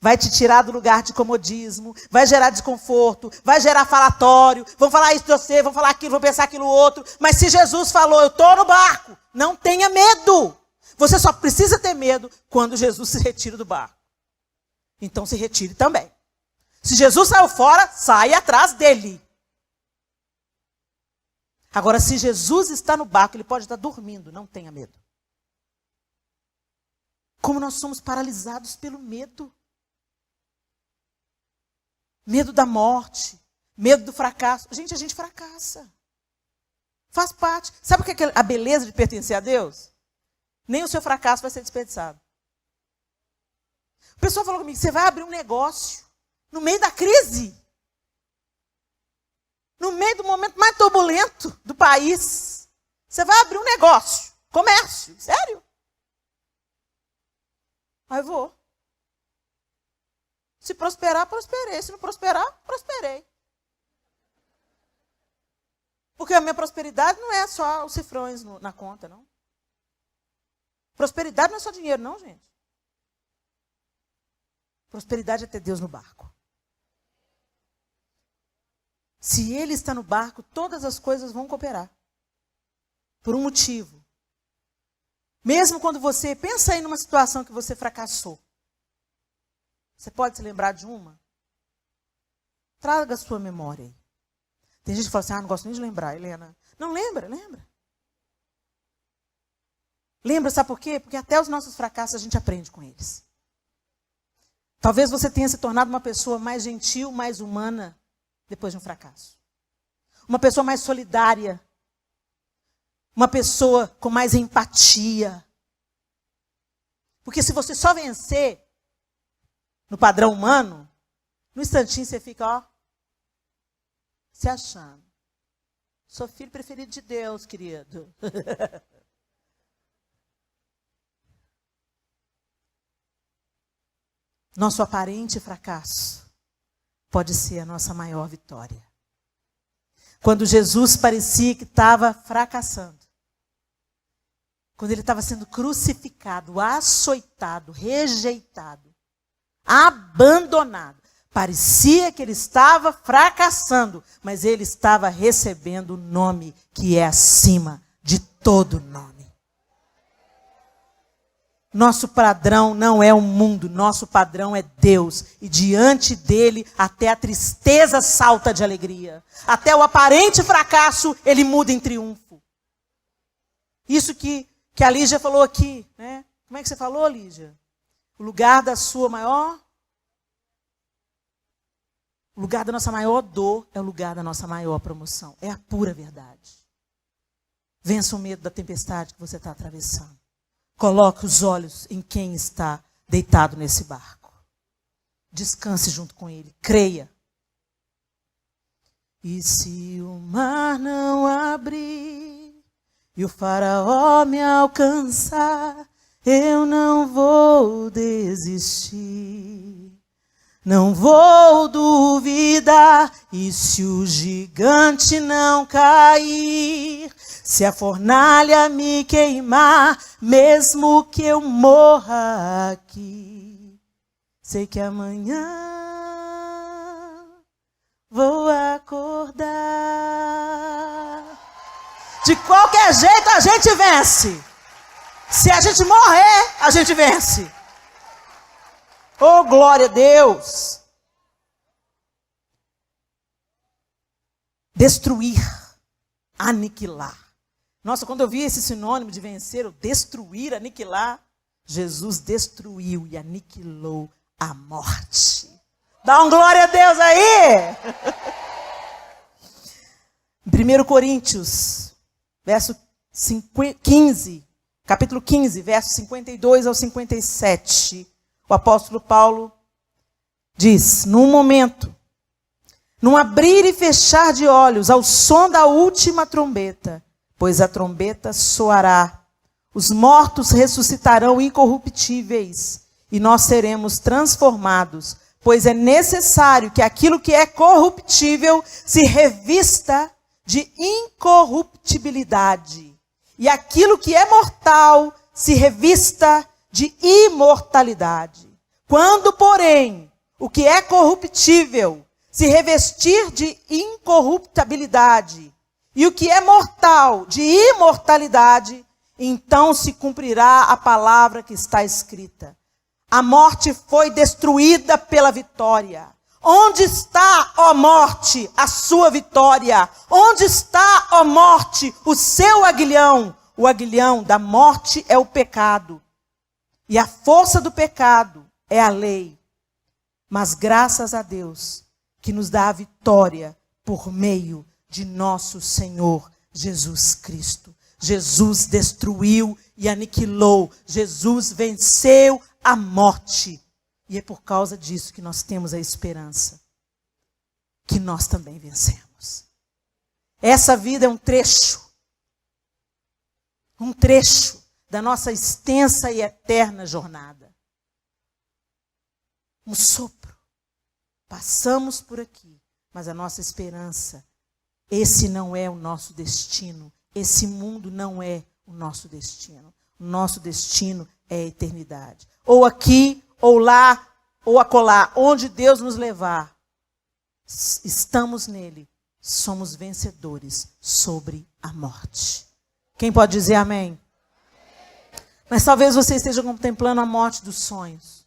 Vai te tirar do lugar de comodismo, vai gerar desconforto, vai gerar falatório, vão falar isso de você, vão falar aquilo, vão pensar aquilo outro. Mas se Jesus falou: eu estou no barco, não tenha medo. Você só precisa ter medo quando Jesus se retira do barco. Então se retire também. Se Jesus saiu fora, saia atrás dele. Agora, se Jesus está no barco, ele pode estar dormindo, não tenha medo. Como nós somos paralisados pelo medo. Medo da morte, medo do fracasso. Gente, a gente fracassa. Faz parte. Sabe o que é a beleza de pertencer a Deus? Nem o seu fracasso vai ser desperdiçado. O pessoal falou comigo: você vai abrir um negócio no meio da crise. No meio do momento mais turbulento do país. Você vai abrir um negócio, comércio, sério. Aí vou. Se prosperar, prosperei. Se não prosperar, prosperei. Porque a minha prosperidade não é só os cifrões na conta, não. Prosperidade não é só dinheiro, não, gente. Prosperidade é ter Deus no barco. Se Ele está no barco, todas as coisas vão cooperar. Por um motivo. Mesmo quando você pensa aí numa situação que você fracassou. Você pode se lembrar de uma? Traga a sua memória aí. Tem gente que fala assim: não gosto nem de lembrar, Helena. Não, lembra. Lembra, sabe por quê? Porque até os nossos fracassos a gente aprende com eles. Talvez você tenha se tornado uma pessoa mais gentil, mais humana, depois de um fracasso. Uma pessoa mais solidária. Uma pessoa com mais empatia. Porque se você só vencer no padrão humano, no instantinho você fica, se achando. Sou filho preferido de Deus, querido. Nosso aparente fracasso pode ser a nossa maior vitória. Quando Jesus parecia que estava fracassando, quando ele estava sendo crucificado, açoitado, rejeitado, abandonado. Parecia que ele estava fracassando, mas ele estava recebendo o nome que é acima de todo nome. Nosso padrão não é o mundo, nosso padrão é Deus. E diante dele, até a tristeza salta de alegria. Até o aparente fracasso, ele muda em triunfo. Isso que a Lígia falou aqui, né? Como é que você falou, Lígia? O lugar da sua maior O lugar da nossa maior dor é o lugar da nossa maior promoção. É a pura verdade. Vença o medo da tempestade que você está atravessando. Coloque os olhos em quem está deitado nesse barco. Descanse junto com ele. Creia. E se o mar não abrir e o faraó me alcançar, eu não vou desistir. Não vou duvidar, e se o gigante não cair, se a fornalha me queimar, mesmo que eu morra aqui, sei que amanhã vou acordar. De qualquer jeito a gente vence. Se a gente morrer, a gente vence. Oh, glória a Deus! Destruir, aniquilar. Nossa, quando eu vi esse sinônimo de vencer, o destruir, aniquilar, Jesus destruiu e aniquilou a morte. Dá um glória a Deus aí! Em 1 Coríntios, verso 15, capítulo 15, versos 52 ao 57, o apóstolo Paulo diz: num momento, num abrir e fechar de olhos, ao som da última trombeta, pois a trombeta soará, os mortos ressuscitarão incorruptíveis, e nós seremos transformados, pois é necessário que aquilo que é corruptível se revista de incorruptibilidade, e aquilo que é mortal se revista de imortalidade. Quando, porém, o que é corruptível se revestir de incorruptibilidade e o que é mortal de imortalidade, então se cumprirá a palavra que está escrita: a morte foi destruída pela vitória. Onde está, ó morte, a sua vitória? Onde está, ó morte, o seu aguilhão? O aguilhão da morte é o pecado. E a força do pecado é a lei. Mas graças a Deus que nos dá a vitória por meio de nosso Senhor Jesus Cristo. Jesus destruiu e aniquilou. Jesus venceu a morte. E é por causa disso que nós temos a esperança que nós também vencemos. Essa vida é um trecho da nossa extensa e eterna jornada. Um sopro. Passamos por aqui, mas a nossa esperança, esse não é o nosso destino. Esse mundo não é o nosso destino. O nosso destino é a eternidade. Ou aqui, ou lá, ou acolá, onde Deus nos levar, estamos nele, somos vencedores sobre a morte. Quem pode dizer amém? Mas talvez você esteja contemplando a morte dos sonhos.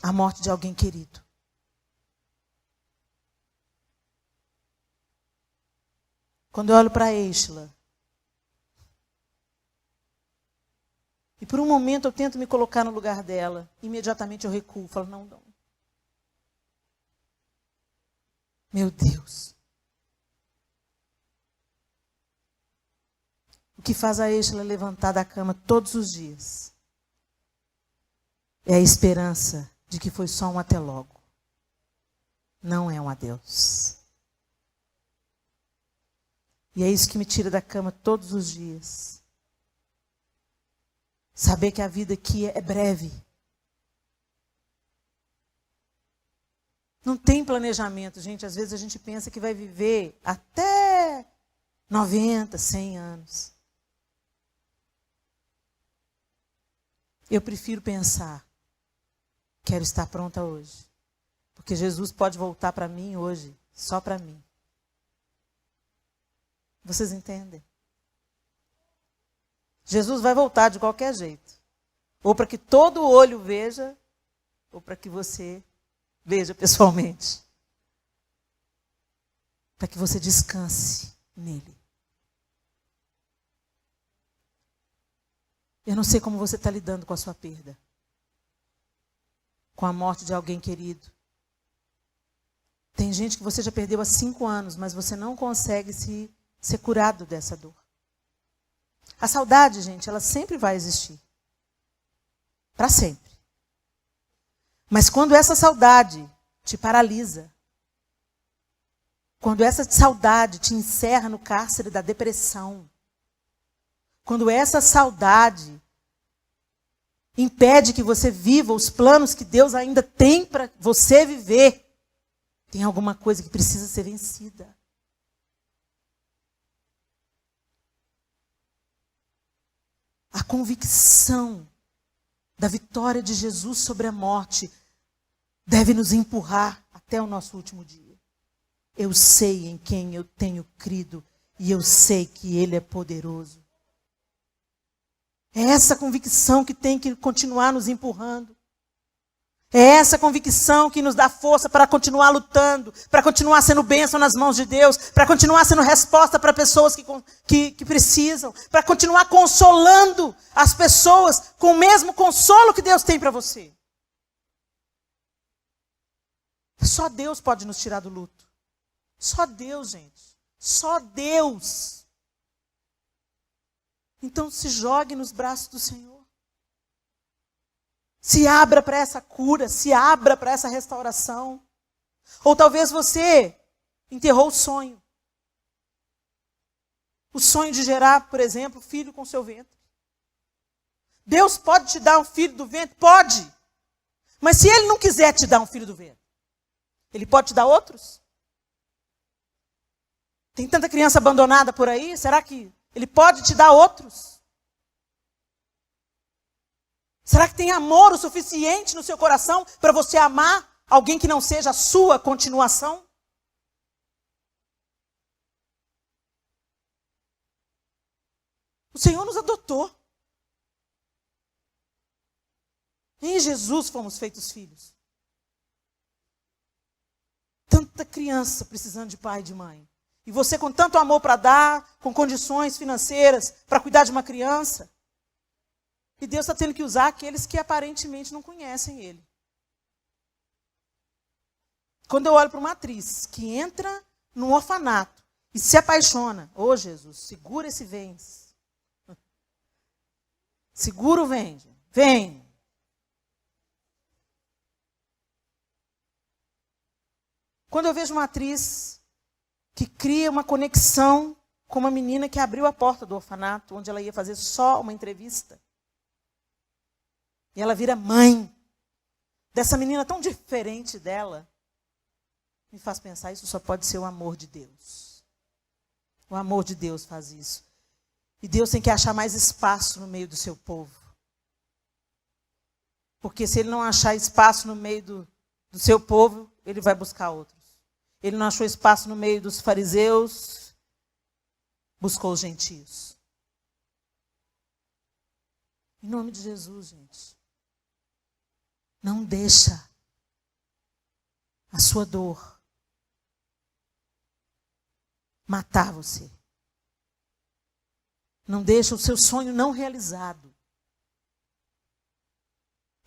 A morte de alguém querido. Quando eu olho para Êxila, e por um momento eu tento me colocar no lugar dela, imediatamente eu recuo, falo, não. Meu Deus. O que faz a Êxila levantar da cama todos os dias é a esperança de que foi só um até logo. Não é um adeus. E é isso que me tira da cama todos os dias. Saber que a vida aqui é breve. Não tem planejamento, gente. Às vezes a gente pensa que vai viver até 90, 100 anos. Eu prefiro pensar, quero estar pronta hoje. Porque Jesus pode voltar para mim hoje, só para mim. Vocês entendem? Jesus vai voltar de qualquer jeito. Ou para que todo olho veja, ou para que você veja pessoalmente. Para que você descanse nele. Eu não sei como você está lidando com a sua perda. com a morte de alguém querido. Tem gente que você já perdeu há 5 anos, mas você não consegue ser curado dessa dor. A saudade, gente, ela sempre vai existir. Para sempre. Mas quando essa saudade te paralisa, quando essa saudade te encerra no cárcere da depressão, quando essa saudade impede que você viva os planos que Deus ainda tem para você viver, tem alguma coisa que precisa ser vencida. A convicção da vitória de Jesus sobre a morte deve nos empurrar até o nosso último dia. Eu sei em quem eu tenho crido e eu sei que Ele é poderoso. É essa convicção que tem que continuar nos empurrando. É essa convicção que nos dá força para continuar lutando, para continuar sendo bênção nas mãos de Deus, para continuar sendo resposta para pessoas que precisam, para continuar consolando as pessoas com o mesmo consolo que Deus tem para você. Só Deus pode nos tirar do luto. Só Deus, gente. Só Deus. Então se jogue nos braços do Senhor. Se abra para essa cura, se abra para essa restauração. Ou talvez você enterrou o sonho. O sonho de gerar, por exemplo, filho com seu ventre. Deus pode te dar um filho do ventre? Pode. Mas se Ele não quiser te dar um filho do ventre, Ele pode te dar outros? Tem tanta criança abandonada por aí, será que Ele pode te dar outros? Será que tem amor o suficiente no seu coração para você amar alguém que não seja a sua continuação? O Senhor nos adotou. Em Jesus fomos feitos filhos. Tanta criança precisando de pai e de mãe. E você com tanto amor para dar, com condições financeiras para cuidar de uma criança. E Deus está tendo que usar aqueles que aparentemente não conhecem Ele. Quando eu olho para uma atriz que entra num orfanato e se apaixona, ô Jesus, segura esse vens. Segura o vem, vem. Quando eu vejo uma atriz que cria uma conexão com uma menina que abriu a porta do orfanato, onde ela ia fazer só uma entrevista. E ela vira mãe dessa menina tão diferente dela. Me faz pensar, isso só pode ser o amor de Deus. O amor de Deus faz isso. E Deus tem que achar mais espaço no meio do seu povo. Porque se Ele não achar espaço no meio do seu povo, Ele vai buscar outros. Ele não achou espaço no meio dos fariseus, buscou os gentios. Em nome de Jesus, gente. Não deixa a sua dor matar você. Não deixa o seu sonho não realizado.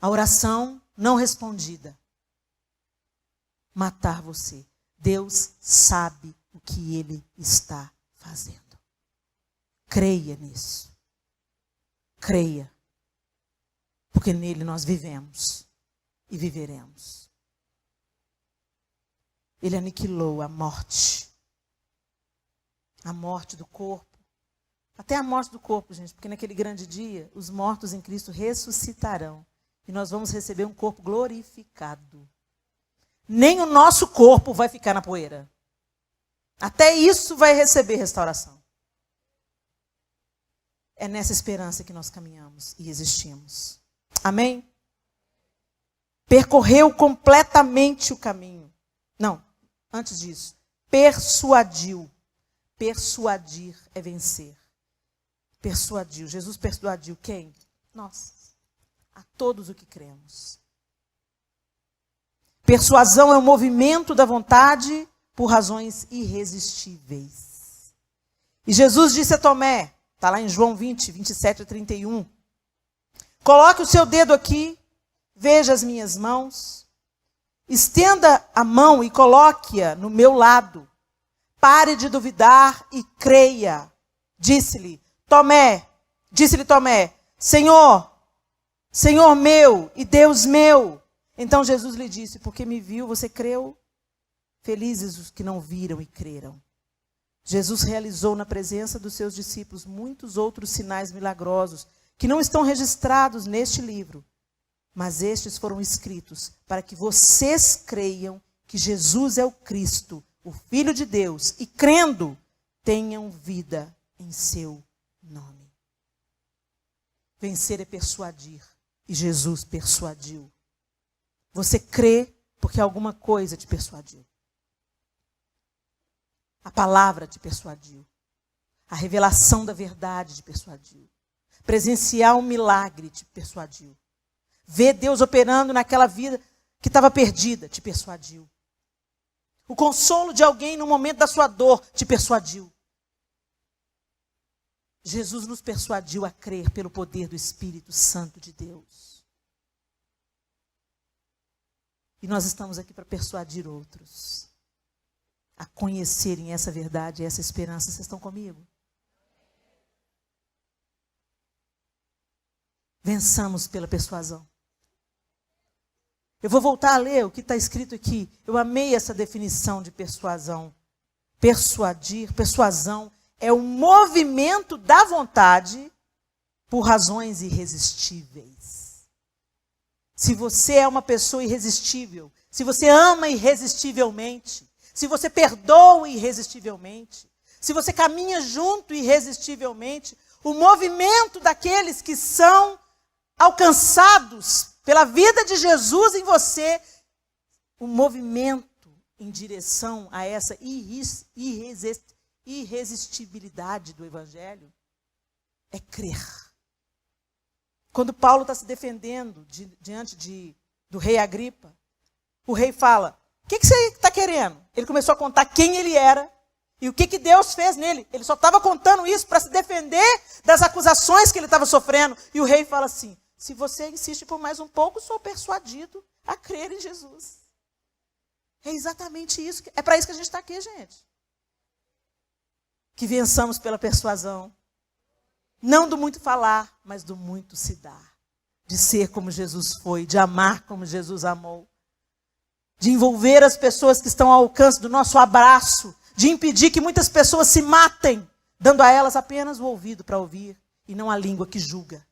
A oração não respondida matar você. Deus sabe o que Ele está fazendo. Creia nisso. Creia. Porque nele nós vivemos. E viveremos. Ele aniquilou a morte. A morte do corpo. Até a morte do corpo, gente. Porque naquele grande dia, os mortos em Cristo ressuscitarão. E nós vamos receber um corpo glorificado. Nem o nosso corpo vai ficar na poeira. Até isso vai receber restauração. É nessa esperança que nós caminhamos e existimos. Amém? Percorreu completamente o caminho. Não, antes disso. Persuadiu. Persuadir é vencer. Persuadiu. Jesus persuadiu quem? Nós. A todos os que cremos. Persuasão é o movimento da vontade por razões irresistíveis. E Jesus disse a Tomé, está lá em João 20, 27 a 31. Coloque o seu dedo aqui. veja as minhas mãos. Estenda a mão e coloque-a no meu lado. Pare de duvidar e creia. Disse-lhe Tomé, Senhor, Senhor meu e Deus meu. Então Jesus lhe disse, porque me viu, você creu? Felizes os que não viram e creram. Jesus realizou na presença dos seus discípulos muitos outros sinais milagrosos que não estão registrados neste livro, mas estes foram escritos para que vocês creiam que Jesus é o Cristo, o Filho de Deus, e crendo, tenham vida em seu nome. Vencer é persuadir, e Jesus persuadiu. Você crê porque alguma coisa te persuadiu. A palavra te persuadiu. A revelação da verdade te persuadiu. Presenciar um milagre te persuadiu. Ver Deus operando naquela vida que estava perdida te persuadiu. O consolo de alguém no momento da sua dor te persuadiu. Jesus nos persuadiu a crer pelo poder do Espírito Santo de Deus. E nós estamos aqui para persuadir outros a conhecerem essa verdade e essa esperança. Vocês estão comigo? Vençamos pela persuasão. Eu vou voltar a ler o que está escrito aqui. Eu amei essa definição de persuasão. Persuadir, persuasão é o movimento da vontade por razões irresistíveis. Se você é uma pessoa irresistível, se você ama irresistivelmente, se você perdoa irresistivelmente, se você caminha junto irresistivelmente, o movimento daqueles que são alcançados pela vida de Jesus em você, o movimento em direção a essa irresistibilidade do Evangelho é crer. Quando Paulo está se defendendo diante do rei Agripa, o rei fala, o que você está querendo? Ele começou a contar quem ele era e o que Deus fez nele. Ele só estava contando isso para se defender das acusações que ele estava sofrendo. E o rei fala assim, se você insiste por mais um pouco, sou persuadido a crer em Jesus. É exatamente isso. É para isso que a gente está aqui, gente. Que vençamos pela persuasão. Não do muito falar, mas do muito se dar. De ser como Jesus foi, de amar como Jesus amou. De envolver as pessoas que estão ao alcance do nosso abraço. De impedir que muitas pessoas se matem, dando a elas apenas o ouvido para ouvir e não a língua que julga.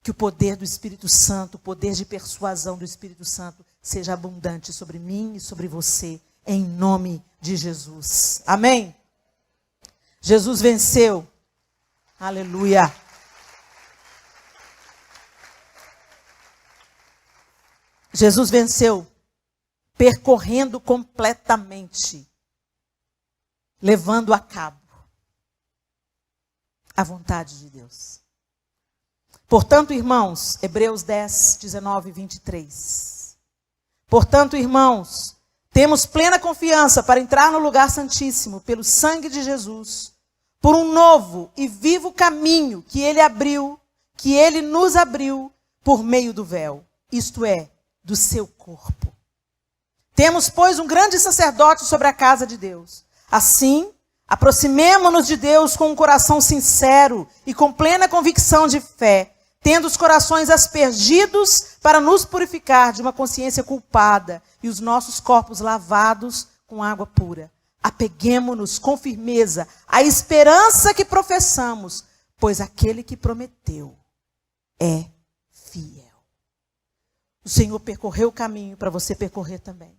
Que o poder do Espírito Santo, o poder de persuasão do Espírito Santo seja abundante sobre mim e sobre você, em nome de Jesus. Amém? Jesus venceu. Aleluia. Jesus venceu, percorrendo completamente, levando a cabo a vontade de Deus. Portanto, irmãos, Hebreus 10, 19 e 23. Portanto, irmãos, temos plena confiança para entrar no lugar santíssimo pelo sangue de Jesus, por um novo e vivo caminho que ele abriu, que ele nos abriu por meio do véu, isto é, do seu corpo. Temos, pois, um grande sacerdote sobre a casa de Deus. Assim, aproximemo-nos de Deus com um coração sincero e com plena convicção de fé, tendo os corações aspergidos para nos purificar de uma consciência culpada e os nossos corpos lavados com água pura. Apeguemo-nos com firmeza à esperança que professamos, pois aquele que prometeu é fiel. O Senhor percorreu o caminho para você percorrer também.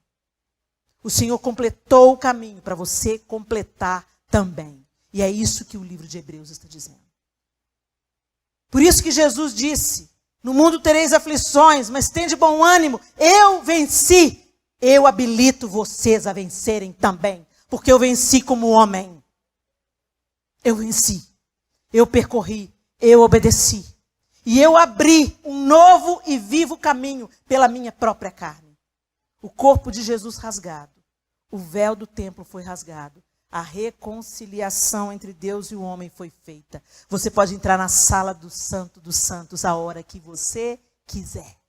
O Senhor completou o caminho para você completar também. E é isso que o livro de Hebreus está dizendo. Por isso que Jesus disse, no mundo tereis aflições, mas tende bom ânimo. Eu venci. Eu habilito vocês a vencerem também. Porque eu venci como homem. Eu venci. Eu percorri. Eu obedeci. E eu abri um novo e vivo caminho pela minha própria carne. O corpo de Jesus rasgado. O véu do templo foi rasgado. A reconciliação entre Deus e o homem foi feita. Você pode entrar na sala do Santo dos Santos a hora que você quiser.